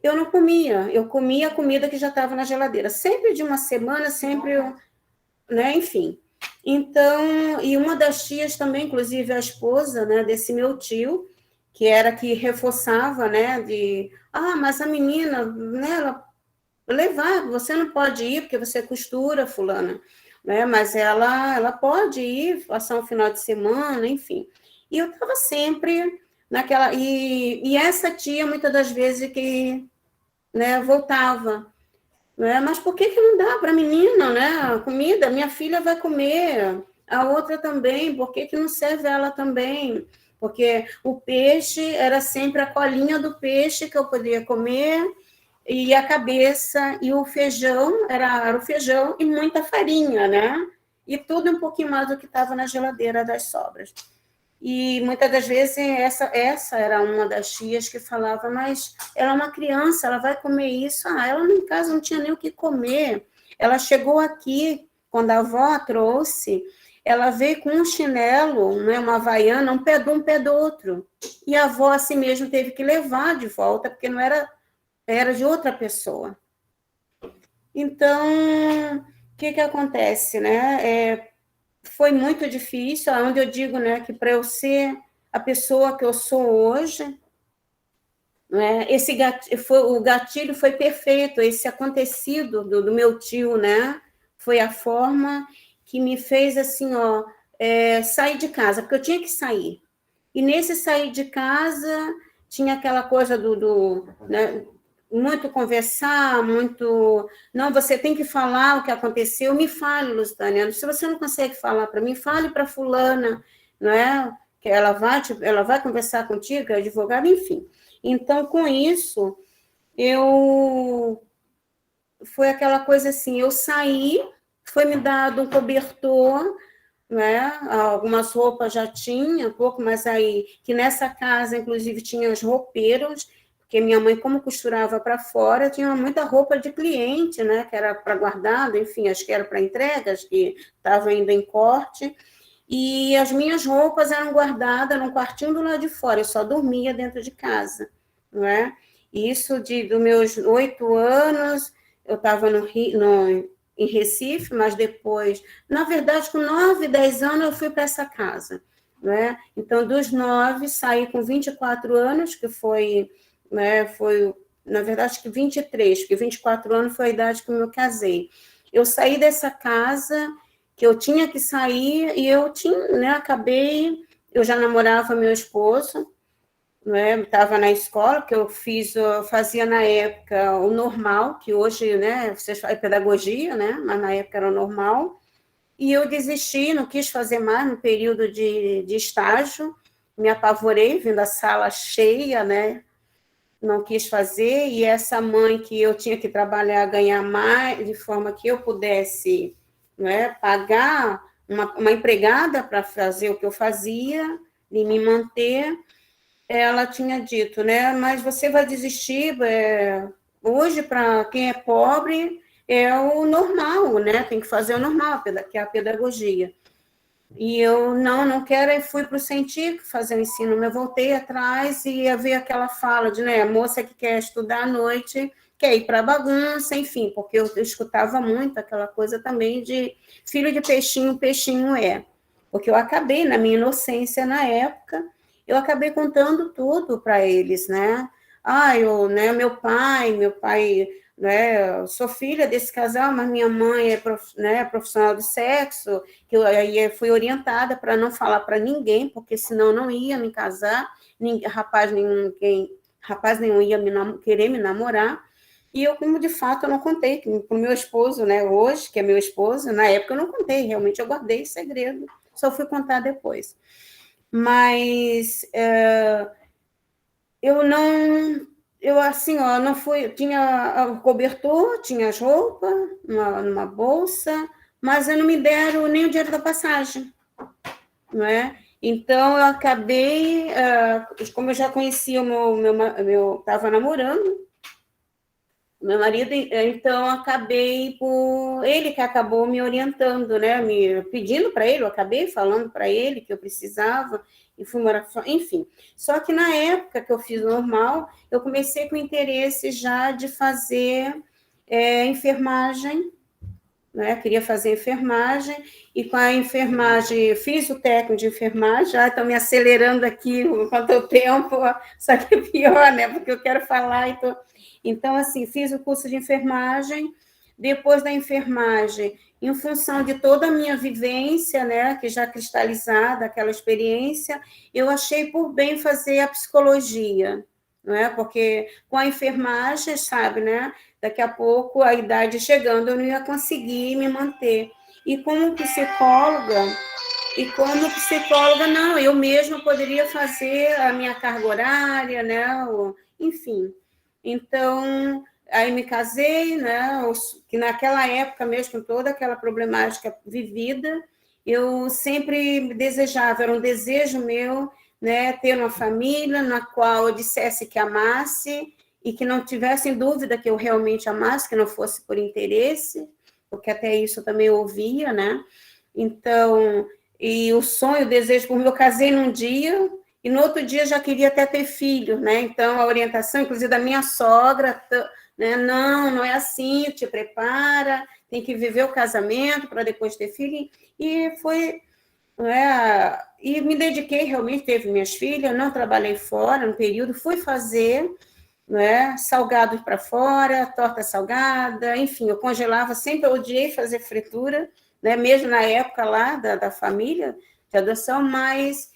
eu não comia, eu comia a comida que já estava na geladeira, sempre de uma semana, sempre, né, enfim. Então, e uma das tias também, inclusive a esposa, né, desse meu tio, que era que reforçava, né, mas a menina, né, ela levar, você não pode ir porque você costura, fulana, né, mas ela pode ir, passar um final de semana, enfim. E eu estava sempre naquela, e essa tia, muitas das vezes, que, né, voltava, né, mas por que não dá para a menina, né, a comida? Minha filha vai comer, a outra também, por que não serve ela também? Porque o peixe era sempre a colinha do peixe que eu podia comer, e a cabeça, e o feijão, era o feijão e muita farinha, né, e tudo um pouquinho mais do que estava na geladeira das sobras. E muitas das vezes essa era uma das tias que falava, mas ela é uma criança, ela vai comer isso. Ela em casa não tinha nem o que comer. Ela chegou aqui, quando a avó a trouxe, ela veio com um chinelo, né, uma havaiana, um pé de um, pé do outro. E a avó assim mesmo teve que levar de volta, porque não era de outra pessoa. Então, o que acontece, né? Foi muito difícil, onde eu digo, né, que para eu ser a pessoa que eu sou hoje, né, o gatilho foi perfeito, esse acontecido do meu tio, né, foi a forma que me fez, assim, sair de casa, porque eu tinha que sair. E nesse sair de casa, tinha aquela coisa né, muito conversar, muito... Não, você tem que falar o que aconteceu, me fale, Lusitânia. Se você não consegue falar para mim, fale para fulana, não é? Que ela vai conversar contigo, é advogada, enfim. Então, com isso, foi aquela coisa assim, eu saí, foi me dado um cobertor, né? Algumas roupas já tinha, pouco, mas aí, que nessa casa, inclusive, tinha os roupeiros, porque minha mãe, como costurava para fora, tinha muita roupa de cliente, né, que era para guardado, enfim, acho que era para entregas, que estava ainda em corte, e as minhas roupas eram guardadas num quartinho do lado de fora, eu só dormia dentro de casa, não é? E isso dos meus 8 anos, eu estava em Recife, mas depois, na verdade, com 9, 10 anos, eu fui para essa casa, né? Então, dos 9, saí com 24 anos, que foi, né, na verdade, acho que 23, porque 24 anos foi a idade que eu me casei. Eu saí dessa casa, que eu tinha que sair, e eu eu já namorava meu esposo, né, estava na escola, que eu fazia na época o normal, que hoje, né, vocês fazem pedagogia, né, mas na época era o normal, e eu desisti, não quis fazer mais no período de estágio, me apavorei, vendo a sala cheia, né, não quis fazer, e essa mãe que eu tinha que trabalhar, ganhar mais, de forma que eu pudesse, né, pagar uma empregada para fazer o que eu fazia, e me manter, ela tinha dito, né, mas você vai desistir, hoje, para quem é pobre, é o normal, né, tem que fazer o normal, que é a pedagogia. E eu, não quero, e fui para o científico fazer o ensino, eu voltei atrás e ia ver aquela fala de, né, a moça que quer estudar à noite, quer ir para a bagunça, enfim, porque eu escutava muito aquela coisa também de filho de peixinho, peixinho é. Porque eu acabei, na minha inocência na época, eu acabei contando tudo para eles, né? Meu pai, né, eu sou filha desse casal, mas minha mãe é profissional do sexo, que eu aí fui orientada para não falar para ninguém, porque senão não ia me casar, rapaz nenhum ia querer me namorar, e eu, como de fato, eu não contei para o meu esposo, né, hoje, que é meu esposo, na época eu não contei, realmente eu guardei segredo, só fui contar depois. Mas não fui, tinha o cobertor, tinha as roupas, numa bolsa, mas eu não me deram nem o dinheiro da passagem, não é? Então, eu acabei, como eu já conhecia estava namorando, meu marido, então, acabei ele que acabou me orientando, né, me pedindo para ele, eu acabei falando para ele que eu precisava, e fui morar, enfim. Só que na época que eu fiz normal, eu comecei com interesse já de fazer enfermagem, né, queria fazer enfermagem, e com a enfermagem, fiz o técnico de enfermagem, já estou me acelerando aqui quanto ao tempo, só que é pior, né, porque eu quero falar, então, assim, fiz o curso de enfermagem, depois da enfermagem, em função de toda a minha vivência, né, que já cristalizada, aquela experiência, eu achei por bem fazer a psicologia, não é? Porque com a enfermagem, sabe, né, daqui a pouco, a idade chegando, eu não ia conseguir me manter. E como psicóloga, não, eu mesma poderia fazer a minha carga horária, né, enfim. Então, aí me casei, né, que naquela época mesmo, com toda aquela problemática vivida, eu sempre desejava, era um desejo meu, né, ter uma família na qual eu dissesse que amasse e que não tivesse dúvida que eu realmente amasse, que não fosse por interesse, porque até isso eu também ouvia, né? Então, e o sonho, o desejo por mim, eu casei num dia, e no outro dia já queria até ter filho, né? Então, a orientação, inclusive, da minha sogra, né? Não é assim, te prepara, tem que viver o casamento para depois ter filho. E foi, né? E me dediquei, realmente, teve minhas filhas, não trabalhei fora no período, fui fazer, né? Salgados para fora, torta salgada, enfim, eu congelava, sempre odiei fazer fritura, né? Mesmo na época lá da família de adoção, mas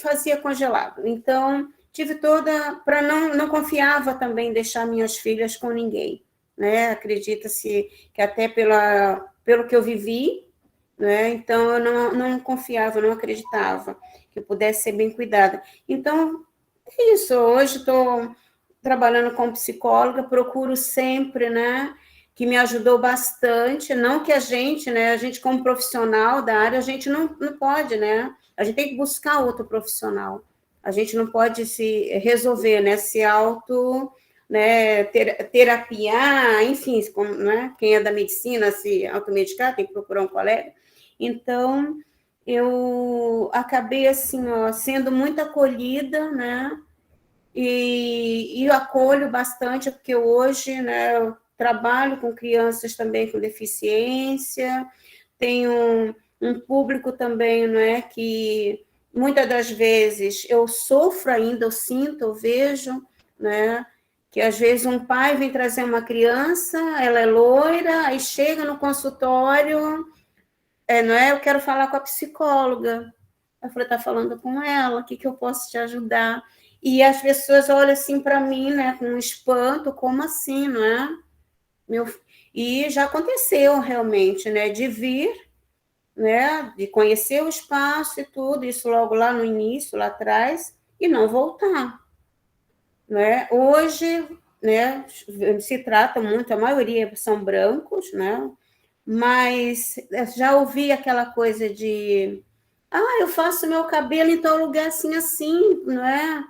fazia congelado. Então, tive toda, para não confiava também em deixar minhas filhas com ninguém, né? Acredita-se que até pelo que eu vivi, né? Então, eu não confiava, não acreditava que eu pudesse ser bem cuidada. Então, é isso. Hoje estou trabalhando como psicóloga, procuro sempre, né? Que me ajudou bastante, não que a gente, né? A gente como profissional da área, a gente não pode, né? A gente tem que buscar outro profissional. A gente não pode se resolver, né? Se né, terapiar, enfim, né? Quem é da medicina, se automedicar, tem que procurar um colega. Então, eu acabei, assim, sendo muito acolhida, né? e eu acolho bastante, porque hoje, né, eu trabalho com crianças também com deficiência, tenho um público também, não é, que muitas das vezes eu sofro ainda, eu sinto, eu vejo, né, que às vezes um pai vem trazer uma criança, ela é loira, aí chega no consultório, não é, eu quero falar com a psicóloga. Eu falei, tá falando com ela, o que eu posso te ajudar? E as pessoas olham assim para mim, né, com um espanto, como assim, não é? E já aconteceu realmente, né, de vir, né, de conhecer o espaço e tudo, isso logo lá no início, lá atrás, e não voltar, né? Hoje, né, se trata muito, a maioria são brancos, né, mas já ouvi aquela coisa de, eu faço meu cabelo em tal lugar assim, assim, não é?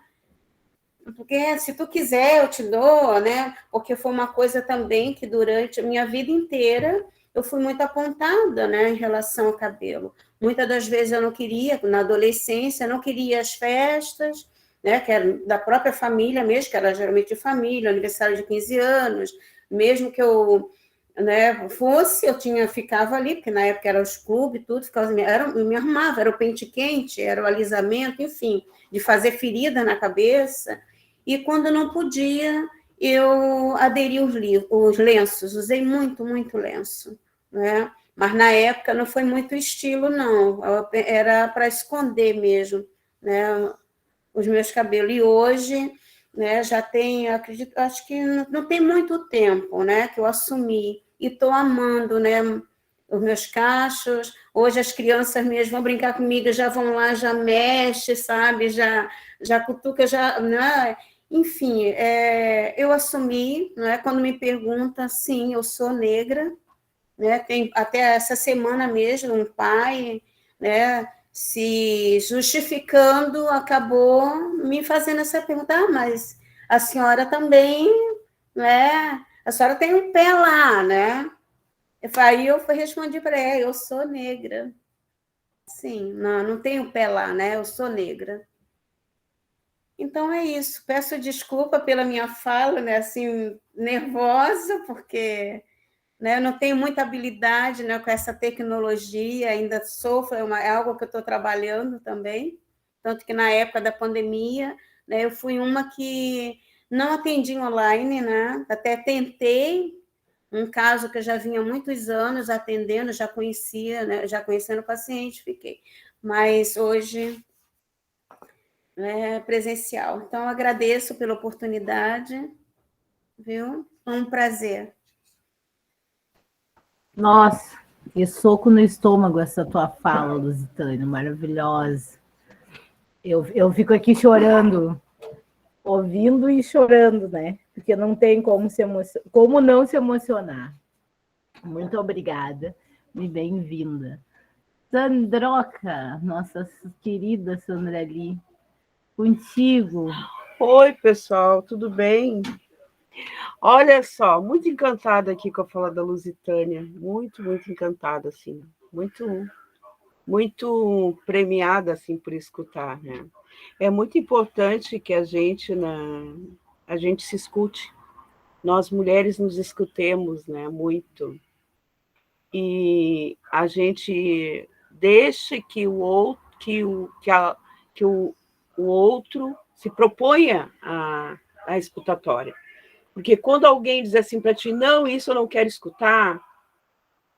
Porque se tu quiser, eu te dou, né? Porque foi uma coisa também que durante a minha vida inteira eu fui muito apontada, né, em relação ao cabelo. Muitas das vezes eu não queria, na adolescência, eu não queria as festas, né, que era da própria família mesmo, que era geralmente de família, aniversário de 15 anos, mesmo que eu, né, fosse, ficava ali, porque na época eram os clubes, tudo, eu me arrumava, era o pente quente, era o alisamento, enfim, de fazer ferida na cabeça. E quando não podia, eu aderi os lenços, usei muito, muito lenço, né? Mas na época não foi muito estilo, não, era para esconder mesmo, né, os meus cabelos. E hoje, né, já tem, acredito, acho que não tem muito tempo, né, que eu assumi, e estou amando, né, os meus cachos. Hoje as crianças mesmo vão brincar comigo, já vão lá, já mexe, sabe, já cutuca, já, né? Enfim, eu assumi, né, quando me perguntam, sim, eu sou negra, né, tem, até essa semana mesmo, um pai, né, se justificando, acabou me fazendo essa pergunta, mas a senhora também, né, a senhora tem um pé lá, né? Aí eu respondi para ela, eu sou negra. Sim, não tenho pé lá, né? Eu sou negra. Então é isso. Peço desculpa pela minha fala, né? Assim, nervosa, porque, né, eu não tenho muita habilidade, né, com essa tecnologia, ainda sofro, é algo que eu estou trabalhando também. Tanto que na época da pandemia, né, eu fui uma que não atendi online, né? Até tentei. Um caso que eu já vinha há muitos anos atendendo, já conhecia, né, já conhecendo o paciente, fiquei. Mas hoje é presencial. Então, agradeço pela oportunidade, viu? Foi um prazer. Nossa, que soco no estômago essa tua fala, Lusitânia, maravilhosa. Eu fico aqui chorando, ouvindo e chorando, né? Porque não tem como não se emocionar. Muito obrigada e bem-vinda. Sandroca, nossa querida Sandra Lee, contigo. Oi, pessoal, tudo bem? Olha só, muito encantada aqui com a fala da Lusitânia, muito, muito encantada, assim, muito premiada, assim, por escutar, né? É muito importante que a gente se escute, nós mulheres nos escutemos, né, muito, e a gente deixe que o outro se proponha a escutatória. Porque quando alguém diz assim para ti, não, isso eu não quero escutar,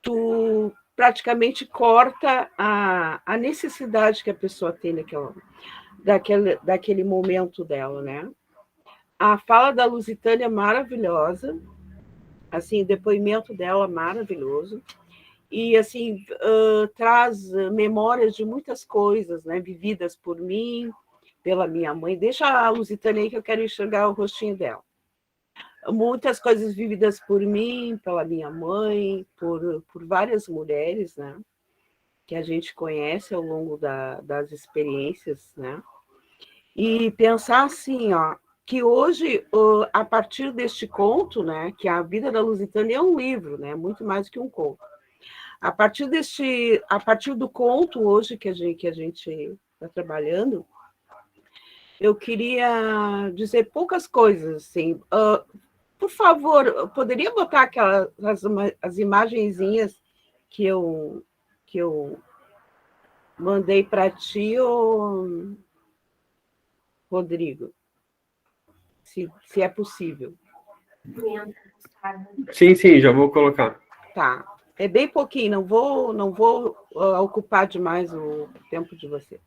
tu praticamente corta a necessidade que a pessoa tem daquele momento dela, né? A fala da Lusitânia é maravilhosa, assim, o depoimento dela maravilhoso, e assim traz memórias de muitas coisas, né, vividas por mim, pela minha mãe. Deixa a Lusitânia aí que eu quero enxergar o rostinho dela. Muitas coisas vividas por mim, pela minha mãe, por várias mulheres, né, que a gente conhece ao longo das experiências, né, e pensar assim, ó, que hoje, a partir deste conto, né, que a vida da Lusitânia é um livro, né, muito mais que um conto. A partir do conto hoje que a gente está trabalhando, eu queria dizer poucas coisas, assim. Por favor, poderia botar as imagenzinhas que eu mandei para ti, Rodrigo? Se é possível. Sim, já vou colocar. Tá. É bem pouquinho, não vou ocupar demais o tempo de você.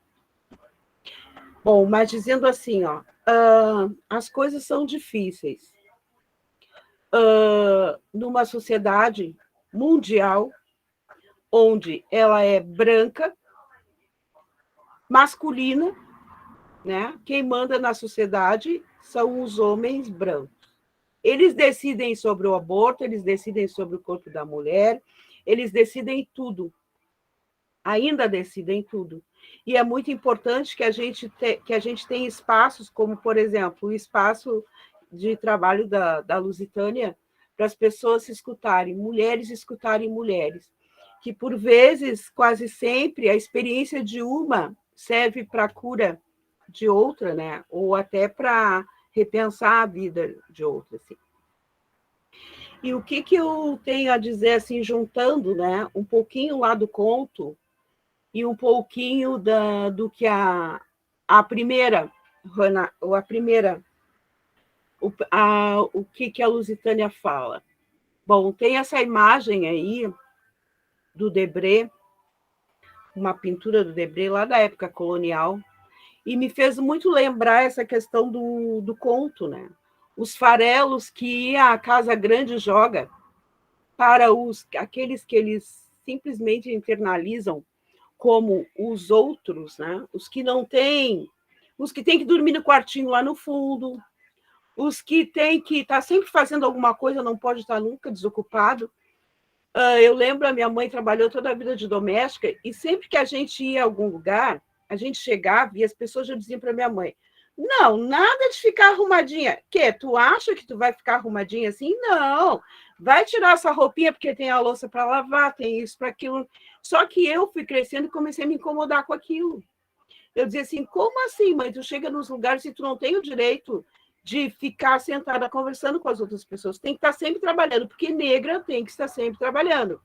Bom, mas dizendo assim, as coisas são difíceis. Numa sociedade mundial, onde ela é branca, masculina, né? Quem manda na sociedade são os homens brancos. Eles decidem sobre o aborto, eles decidem sobre o corpo da mulher, eles decidem tudo. Ainda decidem tudo. E é muito importante que a gente tenha espaços como, por exemplo, o espaço de trabalho da Lusitânia para as pessoas se escutarem mulheres, que por vezes, quase sempre, a experiência de uma serve para a cura de outra, né? Ou até para repensar a vida de outra. Assim. E o que eu tenho a dizer, assim, juntando, né, um pouquinho lá do conto e um pouquinho do que a primeira, o que a Lusitânia fala. Bom, tem essa imagem aí do Debré, uma pintura do Debré lá da época colonial, e me fez muito lembrar essa questão do conto, né? Os farelos que a Casa Grande joga para aqueles que eles simplesmente internalizam como os outros, né? Os que não têm, os que têm que dormir no quartinho lá no fundo, os que têm que estar sempre fazendo alguma coisa, não pode estar nunca desocupado. Eu lembro, a minha mãe trabalhou toda a vida de doméstica, e sempre que a gente ia a algum lugar, a gente chegava e as pessoas já diziam para minha mãe: não, nada de ficar arrumadinha. Tu acha que tu vai ficar arrumadinha assim? Não, vai tirar essa roupinha porque tem a louça para lavar, tem isso, para aquilo. Só que eu fui crescendo e comecei a me incomodar com aquilo. Eu dizia assim: como assim, mãe? Tu chega nos lugares e tu não tem o direito de ficar sentada conversando com as outras pessoas. Tem que estar sempre trabalhando, porque negra tem que estar sempre trabalhando.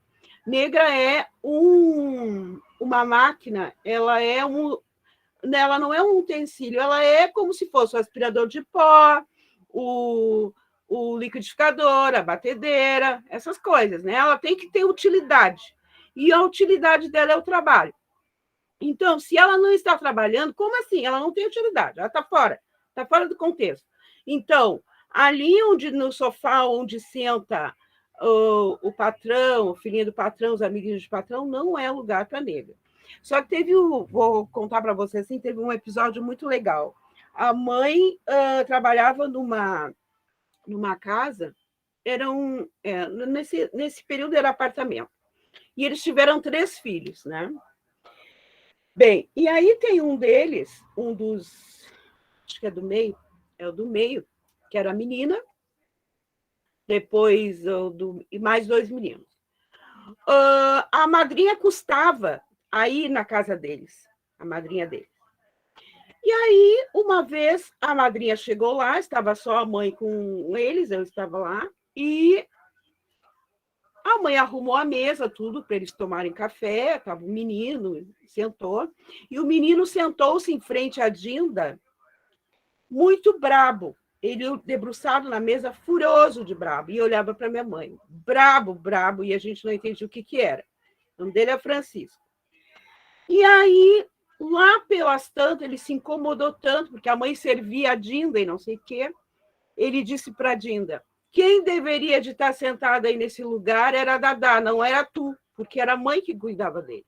Negra é uma máquina, ela não é um utensílio, ela é como se fosse o aspirador de pó, o liquidificador, a batedeira, essas coisas, né? Ela tem que ter utilidade. E a utilidade dela é o trabalho. Então, se ela não está trabalhando, como assim? Ela não tem utilidade, ela está fora do contexto. Então, ali no sofá onde senta o patrão, o filhinho do patrão, os amiguinhos do patrão, não é lugar para negra. Só que vou contar para você assim, teve um episódio muito legal. A mãe trabalhava numa casa, nesse período era apartamento, e eles tiveram 3 filhos, né? Bem, e aí tem um deles, acho que é do meio, que era a menina, depois e mais 2 meninos. A madrinha custava aí na casa deles, a madrinha deles. E aí, uma vez, a madrinha chegou lá, estava só a mãe com eles, eu estava lá, e a mãe arrumou a mesa, tudo, para eles tomarem café, estava o menino, sentou, e o menino sentou-se em frente à Dinda, muito brabo, ele debruçado na mesa, furioso de brabo, e olhava para minha mãe, brabo, e a gente não entendia o que era. O nome dele é Francisco. E aí, lá pelas tantas, ele se incomodou tanto, porque a mãe servia a Dinda e não sei o quê, ele disse para a Dinda: quem deveria de estar sentada aí nesse lugar era a Dadá, não era tu, porque era a mãe que cuidava dele,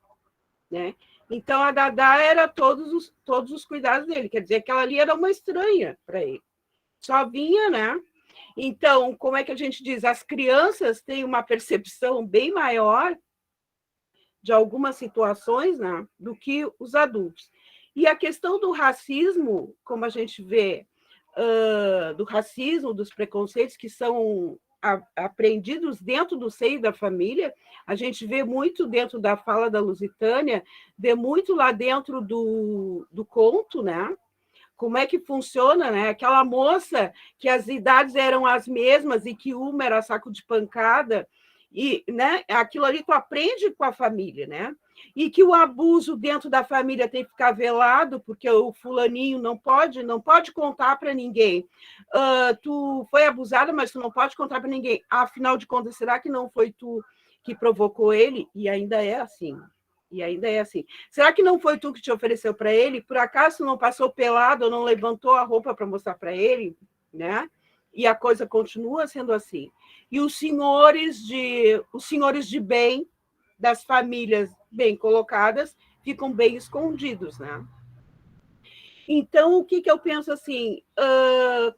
né? Então, a Dadá era todos os cuidados dele, quer dizer que ela ali era uma estranha para ele. Só vinha, né? Então, como é que a gente diz? As crianças têm uma percepção bem maior de algumas situações, né, do que os adultos. E a questão do racismo, como a gente vê, do racismo, dos preconceitos que são aprendidos dentro do seio da família, a gente vê muito dentro da fala da Lusitânia, vê muito lá dentro do conto, né? como é que funciona, né? Aquela moça que as idades eram as mesmas e que uma era saco de pancada, e, né, aquilo ali tu aprende com a família, né? E que o abuso dentro da família tem que ficar velado, porque o fulaninho não pode contar para ninguém. Tu foi abusada, mas tu não pode contar para ninguém. Afinal de contas, será que não foi tu que provocou ele? E ainda é assim. Será que não foi tu que te ofereceu para ele? Por acaso tu não passou pelado ou não levantou a roupa para mostrar para ele, né? E a coisa continua sendo assim. E os senhores de bem das famílias bem colocadas ficam bem escondidos, né? Então, o que eu penso assim?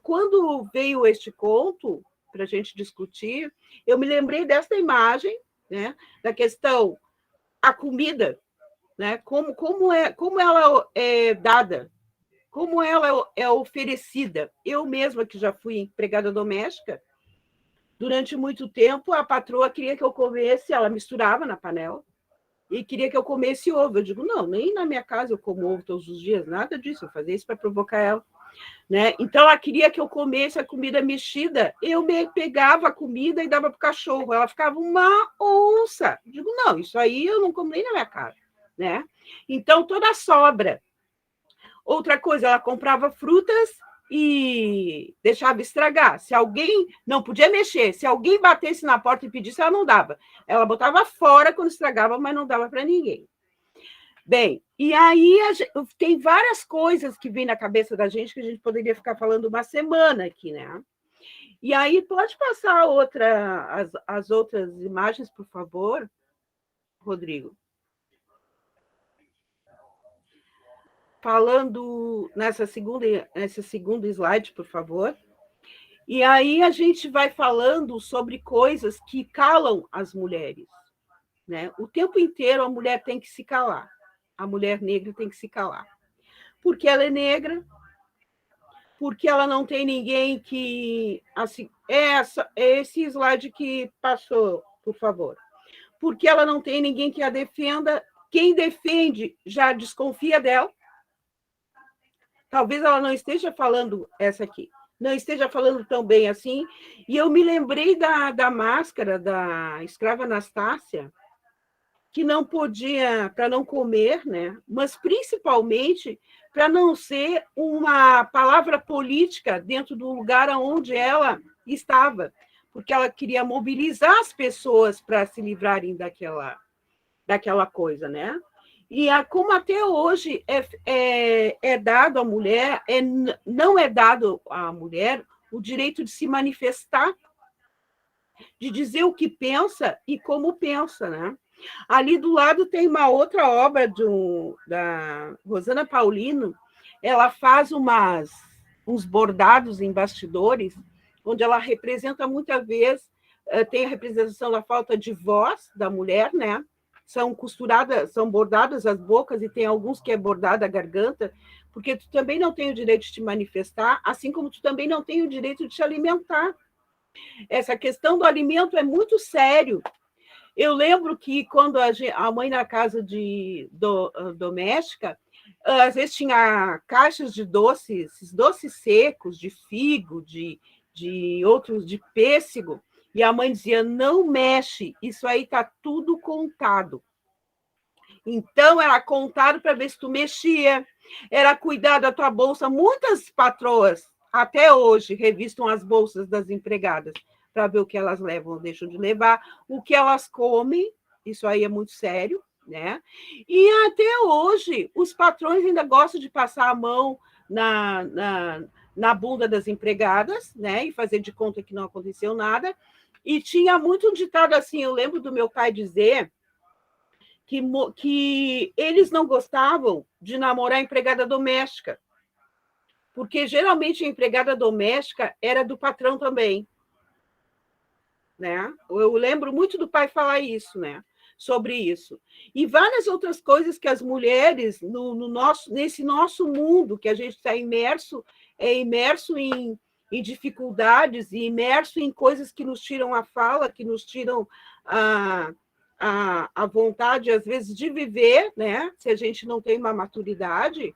Quando veio este conto para a gente discutir, eu me lembrei dessa imagem, né? Da questão a comida, né? Como ela é dada, como ela é oferecida. Eu mesma, que já fui empregada doméstica, durante muito tempo, a patroa queria que eu comesse, ela misturava na panela, e queria que eu comesse ovo. Eu digo, não, nem na minha casa eu como ovo todos os dias, nada disso, eu fazia isso para provocar ela. Né? Então, ela queria que eu comesse a comida mexida, eu pegava a comida e dava para o cachorro, ela ficava uma onça. Eu digo, não, isso aí eu não como nem na minha casa. Né? Então, toda a sobra. Outra coisa, ela comprava frutas e deixava estragar. Se alguém não podia mexer, se alguém batesse na porta e pedisse, ela não dava. Ela botava fora quando estragava, mas não dava para ninguém. Bem, e aí tem várias coisas que vêm na cabeça da gente que a gente poderia ficar falando uma semana aqui, né? E aí, pode passar as outras imagens, por favor, Rodrigo? Falando nessa segunda slide, por favor. E aí a gente vai falando sobre coisas que calam as mulheres, né? O tempo inteiro a mulher tem que se calar. A mulher negra tem que se calar. Porque ela é negra, porque ela não tem ninguém que... Assim, esse slide que passou, por favor. Porque ela não tem ninguém que a defenda. Quem defende já desconfia dela. Talvez ela não esteja falando essa aqui, não esteja falando tão bem assim. E eu me lembrei da máscara da escrava Anastácia, que não podia, para não comer, né? Mas principalmente para não ser uma palavra política dentro do lugar onde ela estava, porque ela queria mobilizar as pessoas para se livrarem daquela coisa, né? E como até hoje é dado à mulher, não é dado à mulher o direito de se manifestar, de dizer o que pensa e como pensa, né? Ali do lado tem uma outra obra da Rosana Paulino, ela faz uns bordados em bastidores, onde ela representa muitas vezes, tem a representação da falta de voz da mulher, né? São bordadas as bocas e tem alguns que é bordada a garganta, porque tu também não tem o direito de te manifestar, assim como tu também não tem o direito de te alimentar. Essa questão do alimento é muito sério. Eu lembro que quando a mãe na casa doméstica, às vezes tinha caixas de doces secos, de figo, de outros, de pêssego, e a mãe dizia, não mexe, isso aí está tudo contado. Então, era contado para ver se tu mexia, era cuidar da tua bolsa. Muitas patroas, até hoje, revistam as bolsas das empregadas para ver o que elas levam ou deixam de levar, o que elas comem, isso aí é muito sério, né? E até hoje, os patrões ainda gostam de passar a mão na bunda das empregadas, né? E fazer de conta que não aconteceu nada. E tinha muito um ditado assim, eu lembro do meu pai dizer que eles não gostavam de namorar empregada doméstica, porque geralmente a empregada doméstica era do patrão também. Né? Eu lembro muito do pai falar isso, né? Sobre isso. E várias outras coisas que as mulheres, nesse nosso mundo que a gente está imerso em dificuldades e imerso em coisas que nos tiram a fala, que nos tiram a vontade, às vezes, de viver, né? Se a gente não tem uma maturidade,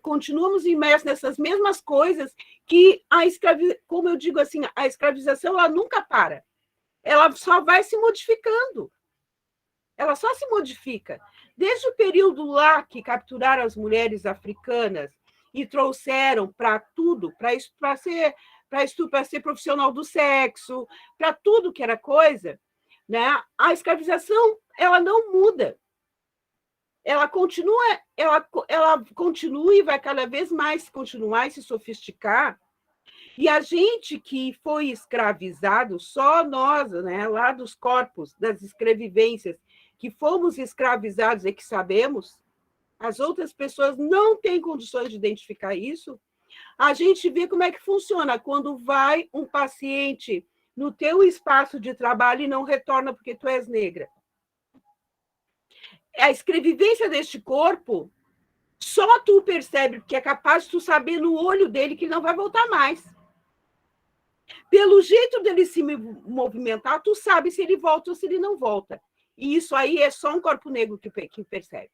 continuamos imersos nessas mesmas coisas que como eu digo assim, a escravização ela nunca para. Ela só vai se modificando. Ela só se modifica. Desde o período lá que capturaram as mulheres africanas e trouxeram para tudo, para ser profissional do sexo, para tudo que era coisa, né? A escravização ela não muda. Ela continua e vai cada vez mais continuar e se sofisticar. E a gente que foi escravizado, só nós, né, lá dos corpos, das escrevivências, que fomos escravizados e que sabemos, as outras pessoas não têm condições de identificar isso. A gente vê como é que funciona quando vai um paciente no teu espaço de trabalho e não retorna porque tu és negra. A escrevivência deste corpo, só tu percebe, porque é capaz de tu saber no olho dele que ele não vai voltar mais. Pelo jeito dele se movimentar, tu sabe se ele volta ou se ele não volta. E isso aí é só um corpo negro que percebe.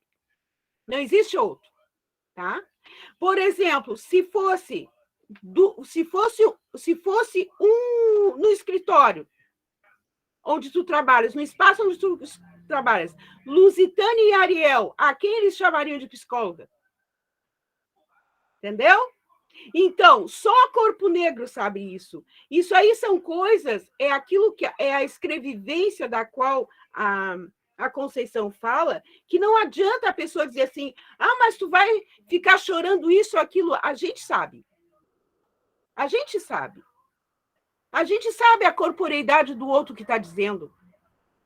Não existe outro. Tá? Por exemplo, se fosse no escritório onde tu trabalhas, no espaço onde tu trabalhas, Lusitânia e Ariel, a quem eles chamariam de psicóloga? Entendeu? Então, só corpo negro sabe isso. Isso aí são coisas, é aquilo que é a escrevivência da qual a Conceição fala, que não adianta a pessoa dizer assim, mas tu vai ficar chorando isso ou aquilo. A gente sabe. A gente sabe. A gente sabe a corporeidade do outro que está dizendo.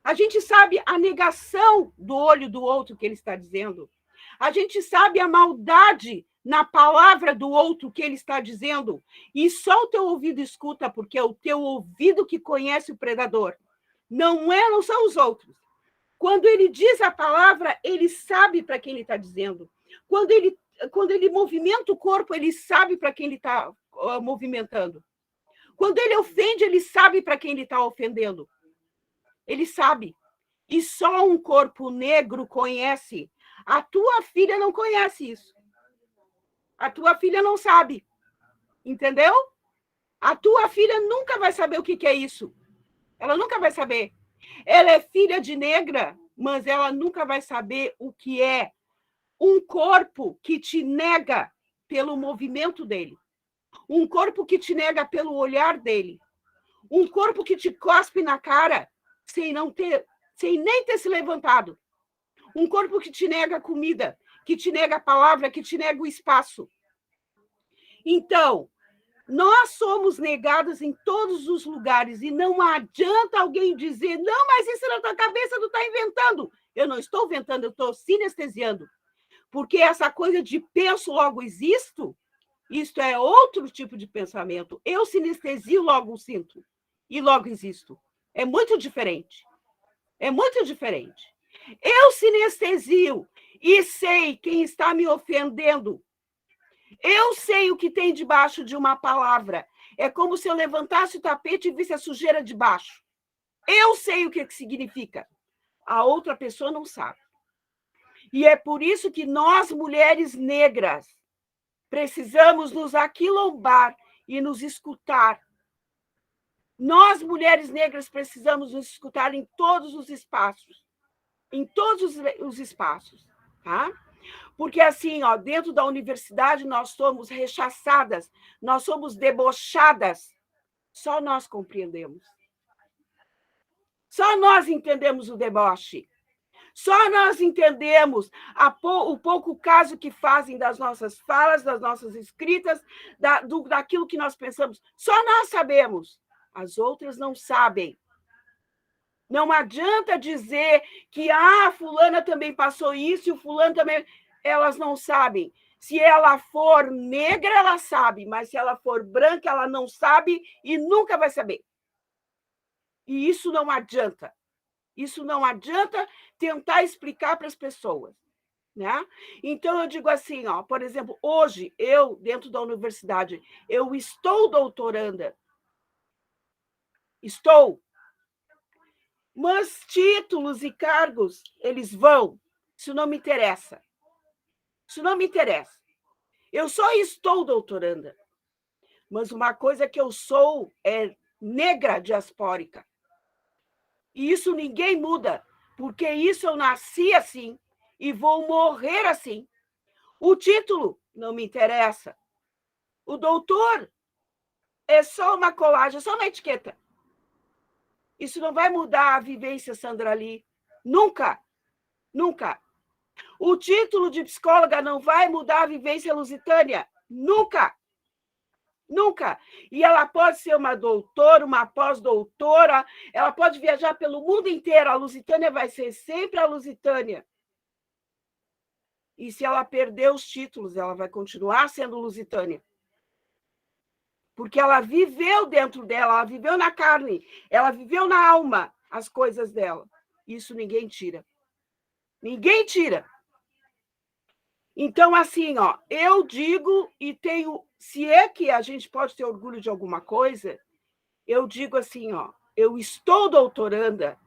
A gente sabe a negação do olho do outro que ele está dizendo. A gente sabe a maldade na palavra do outro que ele está dizendo. E só o teu ouvido escuta, porque é o teu ouvido que conhece o predador. Não são os outros. Quando ele diz a palavra, ele sabe para quem ele está dizendo. Quando ele movimenta o corpo, ele sabe para quem ele está movimentando. Quando ele ofende, ele sabe para quem ele está ofendendo. Ele sabe. E só um corpo negro conhece. A tua filha não conhece isso. A tua filha não sabe. Entendeu? A tua filha nunca vai saber o que é isso. Ela nunca vai saber. Ela é filha de negra, mas ela nunca vai saber o que é um corpo que te nega pelo movimento dele. Um corpo que te nega pelo olhar dele. Um corpo que te cospe na cara sem nem ter se levantado. Um corpo que te nega comida, que te nega a palavra, que te nega o espaço. Então, nós somos negadas em todos os lugares e não adianta alguém dizer, não, mas isso na tua cabeça tu está inventando. Eu não estou inventando, eu estou sinestesiando. Porque essa coisa de penso, logo existo, isto é outro tipo de pensamento. Eu sinestesio, logo sinto. E logo existo. É muito diferente. É muito diferente. Eu sinestesio e sei quem está me ofendendo. Eu sei o que tem debaixo de uma palavra. É como se eu levantasse o tapete e visse a sujeira de baixo. Eu sei o que significa. A outra pessoa não sabe. E é por isso que nós, mulheres negras, precisamos nos aquilombar e nos escutar. Nós, mulheres negras, precisamos nos escutar em todos os espaços. Em todos os espaços. Tá? Porque, assim, dentro da universidade, nós somos rechaçadas, nós somos debochadas. Só nós compreendemos. Só nós entendemos o deboche. Só nós entendemos o pouco caso que fazem das nossas falas, das nossas escritas, daquilo que nós pensamos. Só nós sabemos. As outras não sabem. Não adianta dizer que fulana também passou isso e o fulano também... Elas não sabem. Se ela for negra, ela sabe, mas se ela for branca, ela não sabe e nunca vai saber. E isso não adianta. Isso não adianta tentar explicar para as pessoas. Né? Então, eu digo assim, por exemplo, hoje, eu, dentro da universidade, eu estou doutoranda. Estou. Mas títulos e cargos, eles vão. Isso não me interessa. Isso não me interessa. Eu só estou doutoranda, mas uma coisa que eu sou é negra diaspórica. E isso ninguém muda, porque isso eu nasci assim e vou morrer assim. O título não me interessa. O doutor é só uma colagem, é só uma etiqueta. Isso não vai mudar a vivência, Sandra Lee. Nunca, nunca. O título de psicóloga não vai mudar a vivência lusitânia. Nunca. Nunca. E ela pode ser uma doutora, uma pós-doutora, ela pode viajar pelo mundo inteiro. A Lusitânia vai ser sempre a Lusitânia. E se ela perder os títulos, ela vai continuar sendo Lusitânia. Porque ela viveu dentro dela, ela viveu na carne, ela viveu na alma as coisas dela. Isso ninguém tira. Ninguém tira. Então, assim, ó, eu digo e tenho... Se é que a gente pode ter orgulho de alguma coisa, eu digo assim, ó, eu estou doutoranda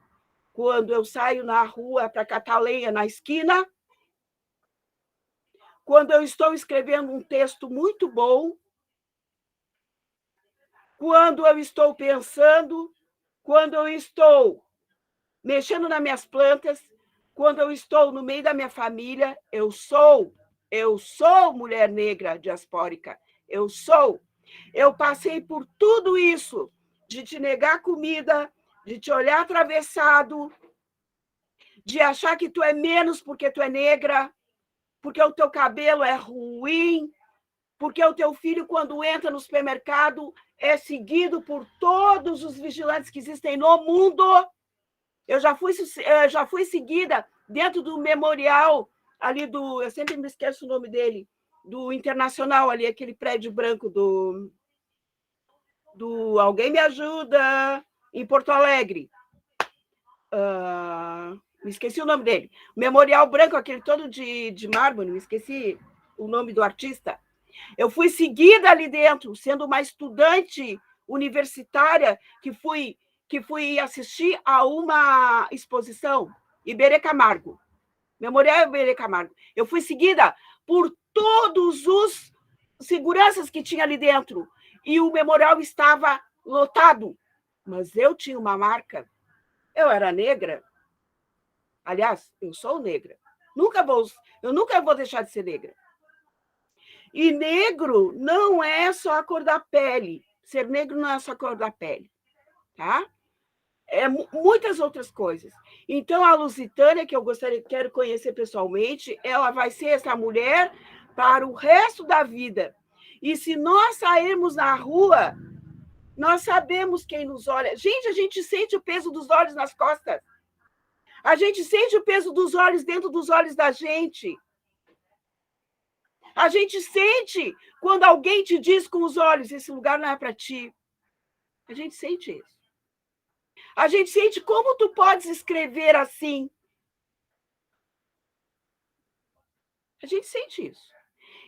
quando eu saio na rua para catar lenha na esquina, quando eu estou escrevendo um texto muito bom, quando eu estou pensando, quando eu estou mexendo nas minhas plantas, quando eu estou no meio da minha família, eu sou mulher negra diaspórica. Eu sou. Eu passei por tudo isso, de te negar comida, de te olhar atravessado, de achar que tu é menos porque tu é negra, porque o teu cabelo é ruim, porque o teu filho, quando entra no supermercado, é seguido por todos os vigilantes que existem no mundo. Eu já fui seguida dentro do memorial ali do... Eu sempre me esqueço o nome dele, do Internacional, ali, aquele prédio branco do Alguém me ajuda, em Porto Alegre. Me esqueci o nome dele. O Memorial Branco, aquele todo de mármore, me esqueci o nome do artista. Eu fui seguida ali dentro, sendo uma estudante universitária que fui assistir a uma exposição, Iberê Camargo, Memorial Iberê Camargo. Eu fui seguida por todos os seguranças que tinha ali dentro, e o memorial estava lotado, mas eu tinha uma marca. Eu era negra. Aliás, eu sou negra. Eu nunca vou deixar de ser negra. E negro não é só a cor da pele. Ser negro não é só a cor da pele, tá? É muitas outras coisas. Então, a Lusitânia, que eu quero conhecer pessoalmente, ela vai ser essa mulher para o resto da vida. E se nós sairmos na rua, nós sabemos quem nos olha. Gente, a gente sente o peso dos olhos nas costas. A gente sente o peso dos olhos dentro dos olhos da gente. A gente sente quando alguém te diz com os olhos, esse lugar não é para ti. A gente sente isso. A gente sente como tu podes escrever assim. A gente sente isso.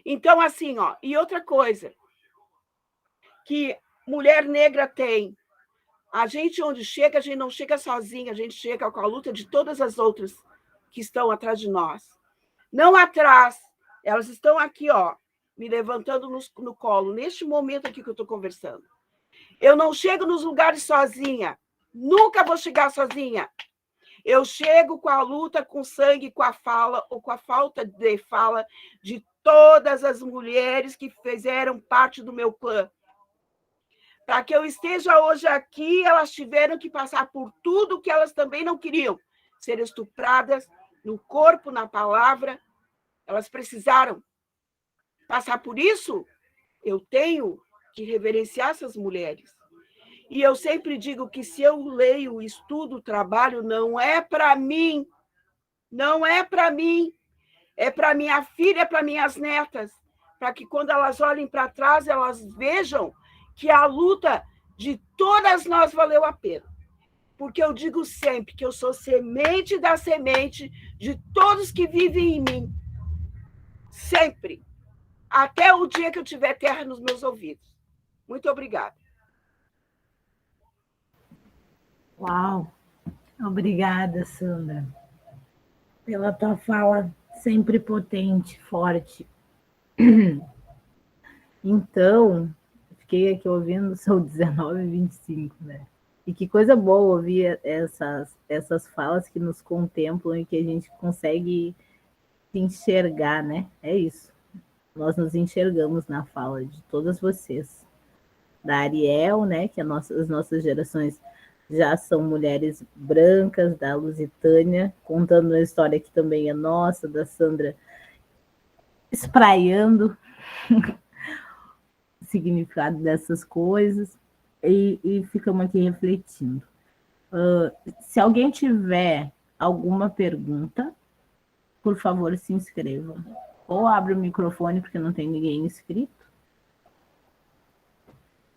Então, assim, ó, e outra coisa que mulher negra tem, a gente onde chega, a gente não chega sozinha, a gente chega com a luta de todas as outras que estão atrás de nós. Não atrás, elas estão aqui, ó, me levantando no colo, neste momento aqui que eu estou conversando. Eu não chego nos lugares sozinha, nunca vou chegar sozinha. Eu chego com a luta, com sangue, com a fala, ou com a falta de fala de todas as mulheres que fizeram parte do meu clã. Para que eu esteja hoje aqui, elas tiveram que passar por tudo que elas também não queriam. Ser estupradas no corpo, na palavra. Elas precisaram passar por isso. Eu tenho que reverenciar essas mulheres. E eu sempre digo que se eu leio, estudo, trabalho, não é para mim. Não é para mim. É para minha filha, é para minhas netas. Para que quando elas olhem para trás, elas vejam que a luta de todas nós valeu a pena. Porque eu digo sempre que eu sou semente da semente de todos que vivem em mim. Sempre. Até o dia que eu tiver terra nos meus ouvidos. Muito obrigada. Uau! Obrigada, Sandra, pela tua fala sempre potente, forte. Então, fiquei aqui ouvindo, são 19h25, né? E que coisa boa ouvir essas falas que nos contemplam e que a gente consegue se enxergar, né? É isso. Nós nos enxergamos na fala de todas vocês. Da Ariel, né? Que as nossas gerações já são mulheres brancas, da Lusitânia, contando uma história que também é nossa, da Sandra espraiando o significado dessas coisas, e ficamos aqui refletindo. Se alguém tiver alguma pergunta, por favor, se inscreva. Ou abre o microfone, porque não tem ninguém inscrito.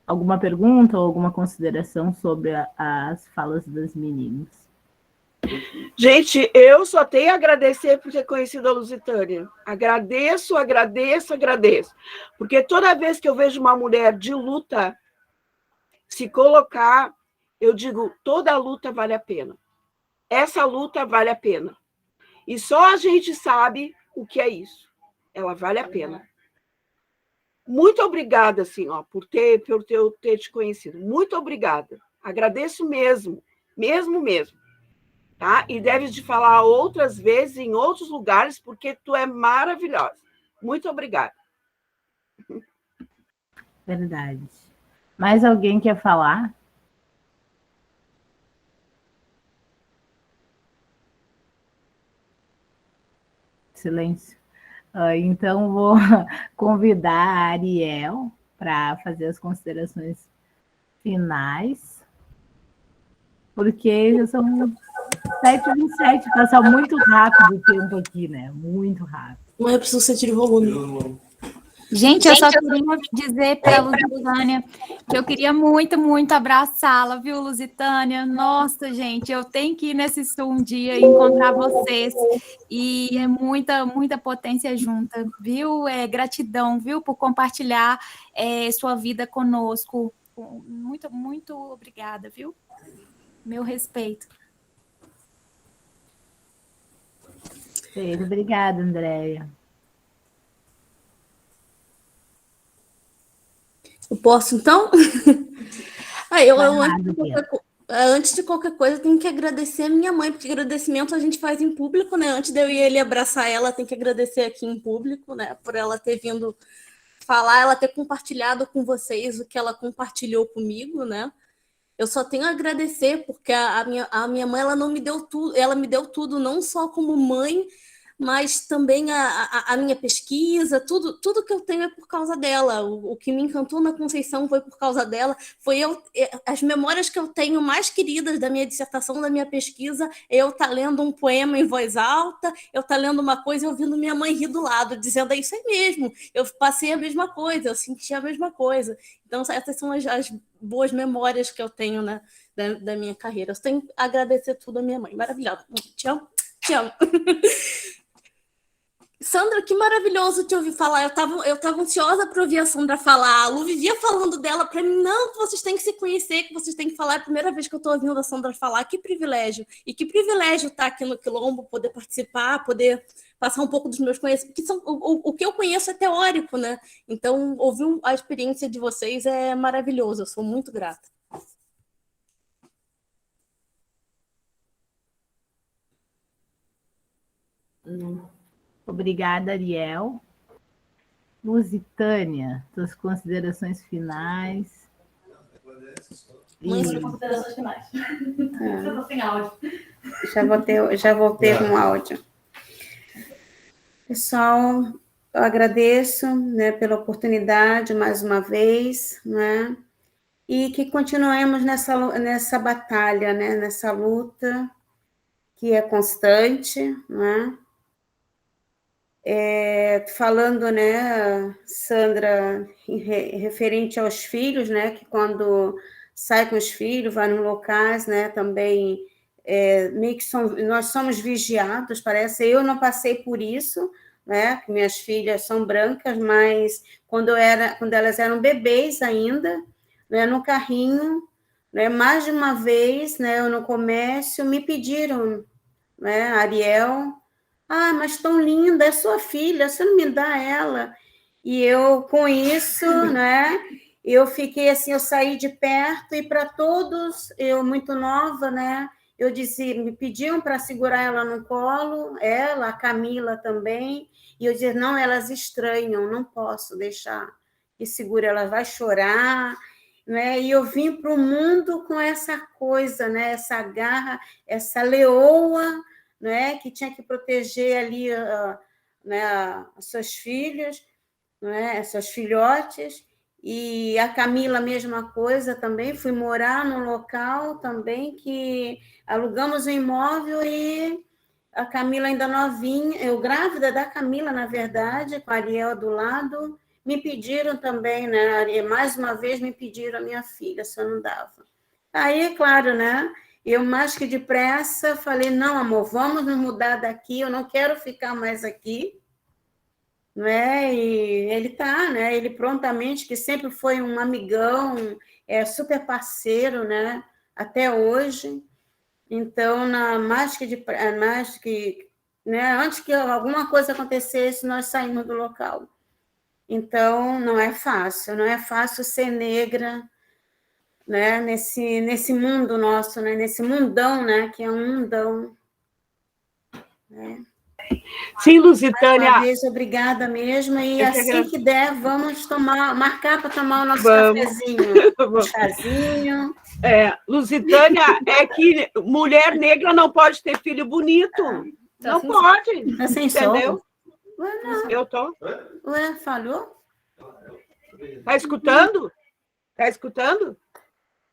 Alguma pergunta ou alguma consideração sobre as falas das meninas? Gente, eu só tenho a agradecer por ter conhecido a Lusitânia. Agradeço. Porque toda vez que eu vejo uma mulher de luta se colocar, eu digo, toda luta vale a pena. Essa luta vale a pena. E só a gente sabe o que é isso. Ela vale a pena. Muito obrigada, assim, por eu ter te conhecido. Muito obrigada. Agradeço mesmo. Mesmo. Tá? E deves de falar outras vezes em outros lugares, porque tu é maravilhosa. Muito obrigada. Verdade. Mais alguém quer falar? Silêncio. Então, vou convidar a Ariel para fazer as considerações finais, porque já são 7h27, passa muito rápido o tempo aqui, né? Muito rápido. Mas eu preciso sentir o volume. Gente, eu só queria dizer para a Lusitânia que eu queria muito, muito abraçá-la, viu, Lusitânia? Nossa, gente, eu tenho que ir nesse sul um dia e encontrar vocês. E é muita, muita potência junta, viu? Gratidão, viu, por compartilhar sua vida conosco. Muito, muito obrigada, viu? Meu respeito. Obrigada, Andréia. Eu posso, então? Antes de qualquer coisa, eu tenho que agradecer a minha mãe, porque agradecimento a gente faz em público, né? Antes de eu ir ele abraçar ela, tem que agradecer aqui em público, né? Por ela ter vindo falar, ela ter compartilhado com vocês o que ela compartilhou comigo, né? Eu só tenho a agradecer, porque a minha mãe, ela não me deu tudo, ela me deu tudo, não só como mãe, mas também a minha pesquisa, tudo que eu tenho é por causa dela. O que me encantou na Conceição foi por causa dela. As memórias que eu tenho mais queridas da minha dissertação, da minha pesquisa, é eu estar lendo um poema em voz alta, eu estar lendo uma coisa e ouvindo minha mãe rir do lado, dizendo, é isso aí mesmo, eu passei a mesma coisa, eu senti a mesma coisa. Então, essas são as boas memórias que eu tenho, né, da minha carreira. Eu tenho que agradecer tudo à minha mãe. Maravilhosa. Te amo. Sandra, que maravilhoso te ouvir falar. Eu tava ansiosa para ouvir a Sandra falar. A Lu vivia falando dela para mim. Não, que vocês têm que se conhecer, que vocês têm que falar. É a primeira vez que eu estou ouvindo a Sandra falar. Que privilégio. E que privilégio estar aqui no Quilombo, poder participar, poder passar um pouco dos meus conhecimentos. Porque o que eu conheço é teórico, né? Então, ouvir a experiência de vocês é maravilhoso. Eu sou muito grata. Obrigada, Ariel. Lusitânia, suas considerações finais. Considerações finais. Eu sem áudio. Já vou ter um áudio. Pessoal, eu agradeço, né, pela oportunidade mais uma vez, né, e que continuemos nessa batalha, né, nessa luta que é constante, né. Falando, né, Sandra, referente aos filhos, né, que quando sai com os filhos, vai nos locais, né, também meio que nós somos vigiados, parece. Eu não passei por isso, né, que minhas filhas são brancas, mas quando elas eram bebês ainda, né, no carrinho, né, mais de uma vez, né, no comércio, me pediram, né, Ariel, mas tão linda, é sua filha, você não me dá ela? E eu, com isso, né, eu fiquei assim, eu saí de perto, e para todos, eu muito nova, né, eu dizia, me pediam para segurar ela no colo, ela, a Camila também, e eu dizia, não, elas estranham, não posso deixar que segure, ela vai chorar, né? E eu vim para o mundo com essa coisa, né? Essa garra, essa leoa, né? Que tinha que proteger ali, né? As suas filhas, né? Seus filhotes. E a Camila, a mesma coisa também. Fui morar num local também que alugamos um imóvel, e a Camila ainda novinha, eu grávida da Camila, na verdade, com a Ariel do lado. Me pediram também, né? Mais uma vez me pediram a minha filha, se eu não dava. Aí, claro, né? Eu, mais que depressa, falei, não, amor, vamos nos mudar daqui, eu não quero ficar mais aqui. Né? E ele tá, né? Ele prontamente, que sempre foi um amigão, super parceiro, né? Até hoje. Então, mais que né? Antes que alguma coisa acontecesse, nós saímos do local. Então, não é fácil ser negra, né? Nesse mundo nosso, né? Nesse mundão, né? Que é um mundão. Né? Sim, Lusitânia. Mais uma vez, obrigada mesmo. E assim que der, vamos marcar para tomar o nosso cafezinho, um chazinho. Lusitânia, é que mulher negra não pode ter filho bonito. Não pode. Tá sem entendeu? som? Ué, não. Eu tô. Ué, falhou? Tá escutando? Tá escutando?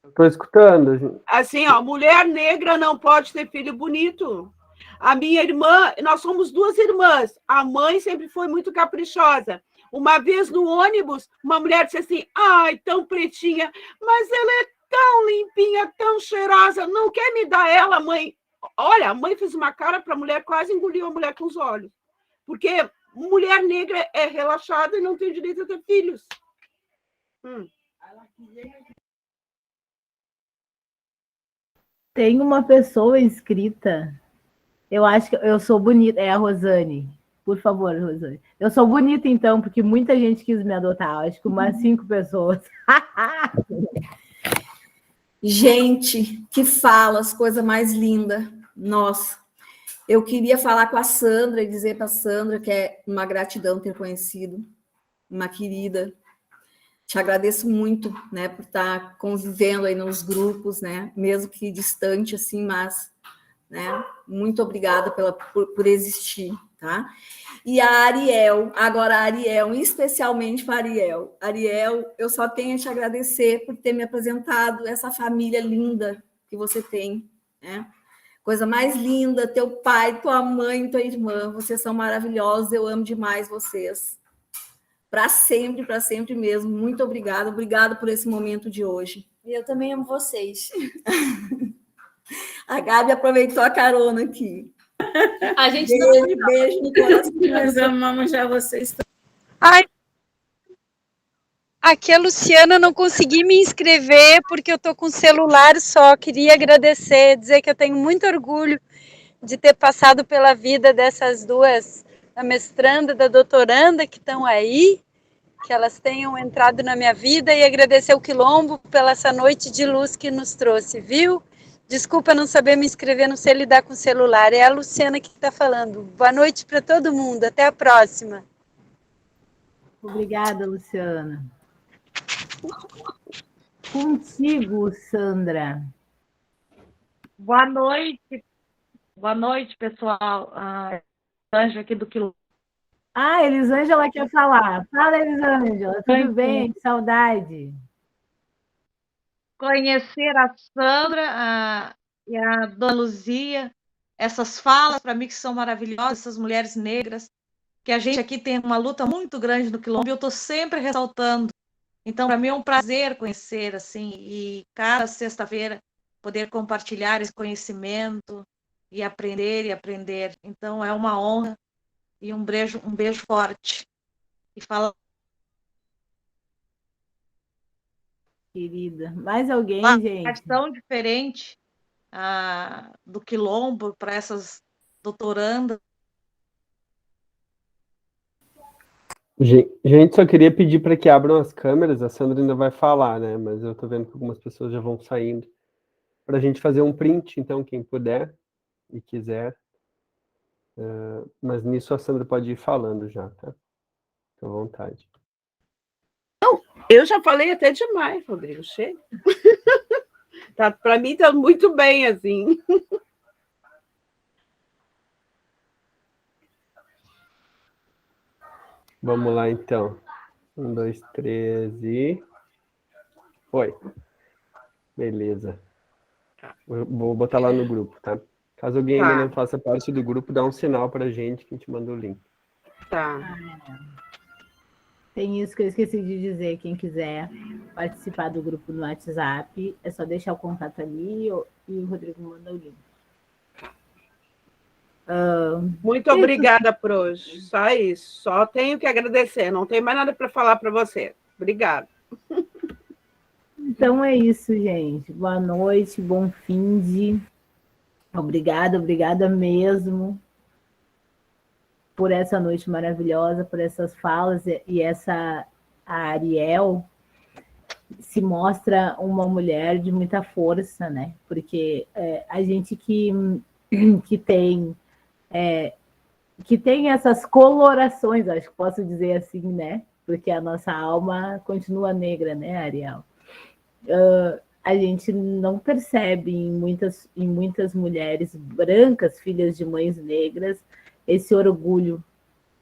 Estou escutando, gente. Assim, ó, mulher negra não pode ter filho bonito. A minha irmã, nós somos duas irmãs. A mãe sempre foi muito caprichosa. Uma vez no ônibus, uma mulher disse assim, ai, tão pretinha, mas ela é tão limpinha, tão cheirosa, não quer me dar ela, mãe? Olha, a mãe fez uma cara para a mulher, quase engoliu a mulher com os olhos. Porque mulher negra é relaxada e não tem direito a ter filhos. Tem uma pessoa inscrita. Eu acho que eu sou bonita. É a Rosane. Por favor, Rosane. Eu sou bonita, então, porque muita gente quis me adotar. Acho que umas 5 pessoas. Gente, que fala, as coisas mais lindas. Nossa, eu queria falar com a Sandra e dizer para a Sandra que é uma gratidão ter conhecido, uma querida. Te agradeço muito, né, por estar convivendo aí nos grupos, né, mesmo que distante assim, mas, né, muito obrigada por existir, tá? E a Ariel, agora a Ariel, especialmente para a Ariel. Ariel, eu só tenho a te agradecer por ter me apresentado essa família linda que você tem, né? Coisa mais linda, teu pai, tua mãe, tua irmã, vocês são maravilhosos, eu amo demais vocês. Para sempre mesmo. Muito obrigada por esse momento de hoje. E eu também amo vocês. A Gabi aproveitou a carona aqui. A gente beijo no coração. Nós amamos já vocês. Ai, aqui a Luciana, não consegui me inscrever porque eu estou com o celular só. Queria agradecer, dizer que eu tenho muito orgulho de ter passado pela vida dessas duas, da mestranda, da doutoranda, que estão aí, que elas tenham entrado na minha vida, e agradecer o Quilombo pela essa noite de luz que nos trouxe, viu? Desculpa não saber me inscrever, não sei lidar com o celular. É a Luciana que está falando. Boa noite para todo mundo. Até a próxima. Obrigada, Luciana. Contigo, Sandra. Boa noite. Boa noite, pessoal. Elisângela aqui do Quilombo. Elisângela quer falar. Fala, Elisângela. Tudo bem? Saudade. Conhecer a Sandra e a Dona Luzia, essas falas para mim que são maravilhosas, essas mulheres negras, que a gente aqui tem uma luta muito grande no Quilombo, e eu estou sempre ressaltando. Então, para mim é um prazer conhecer, assim, e cada sexta-feira poder compartilhar esse conhecimento e aprender. Então, é uma honra e um beijo forte. E fala. Querida. Mais alguém, gente? Uma questão diferente do Quilombo para essas doutorandas. Gente, só queria pedir para que abram as câmeras, a Sandra ainda vai falar, né? Mas eu tô vendo que algumas pessoas já vão saindo. Para a gente fazer um print, então, quem puder e quiser. Mas nisso a Sandra pode ir falando já, tá? Fica à vontade. Não, eu já falei até demais, Rodrigo, chega. Tá, para mim tá muito bem assim. Vamos lá, então. 1, 2, 3 e... Foi. Beleza. Eu vou botar lá no grupo, tá? Caso alguém ainda não faça parte do grupo, dá um sinal pra gente que a gente manda o link. Tá. Tem isso que eu esqueci de dizer. Quem quiser participar do grupo no WhatsApp, é só deixar o contato ali e o Rodrigo manda o link. Muito obrigada por hoje. Só isso. Só tenho que agradecer. Não tenho mais nada para falar para você. Obrigada. Então é isso, gente. Boa noite, bom fim de. Obrigada mesmo por essa noite maravilhosa, por essas falas e a Ariel se mostra uma mulher de muita força, né? Porque a gente que tem essas colorações, acho que posso dizer assim, né? Porque a nossa alma continua negra, né, Ariel? A gente não percebe em muitas mulheres brancas, filhas de mães negras, esse orgulho,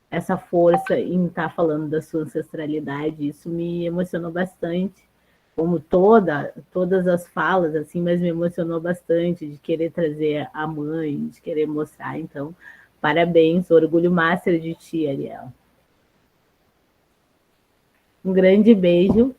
essa força em estar falando da sua ancestralidade. Isso me emocionou bastante, como todas as falas, assim, mas me emocionou bastante de querer trazer a mãe, de querer mostrar. Então, parabéns, orgulho master de ti, Ariel. Um grande beijo.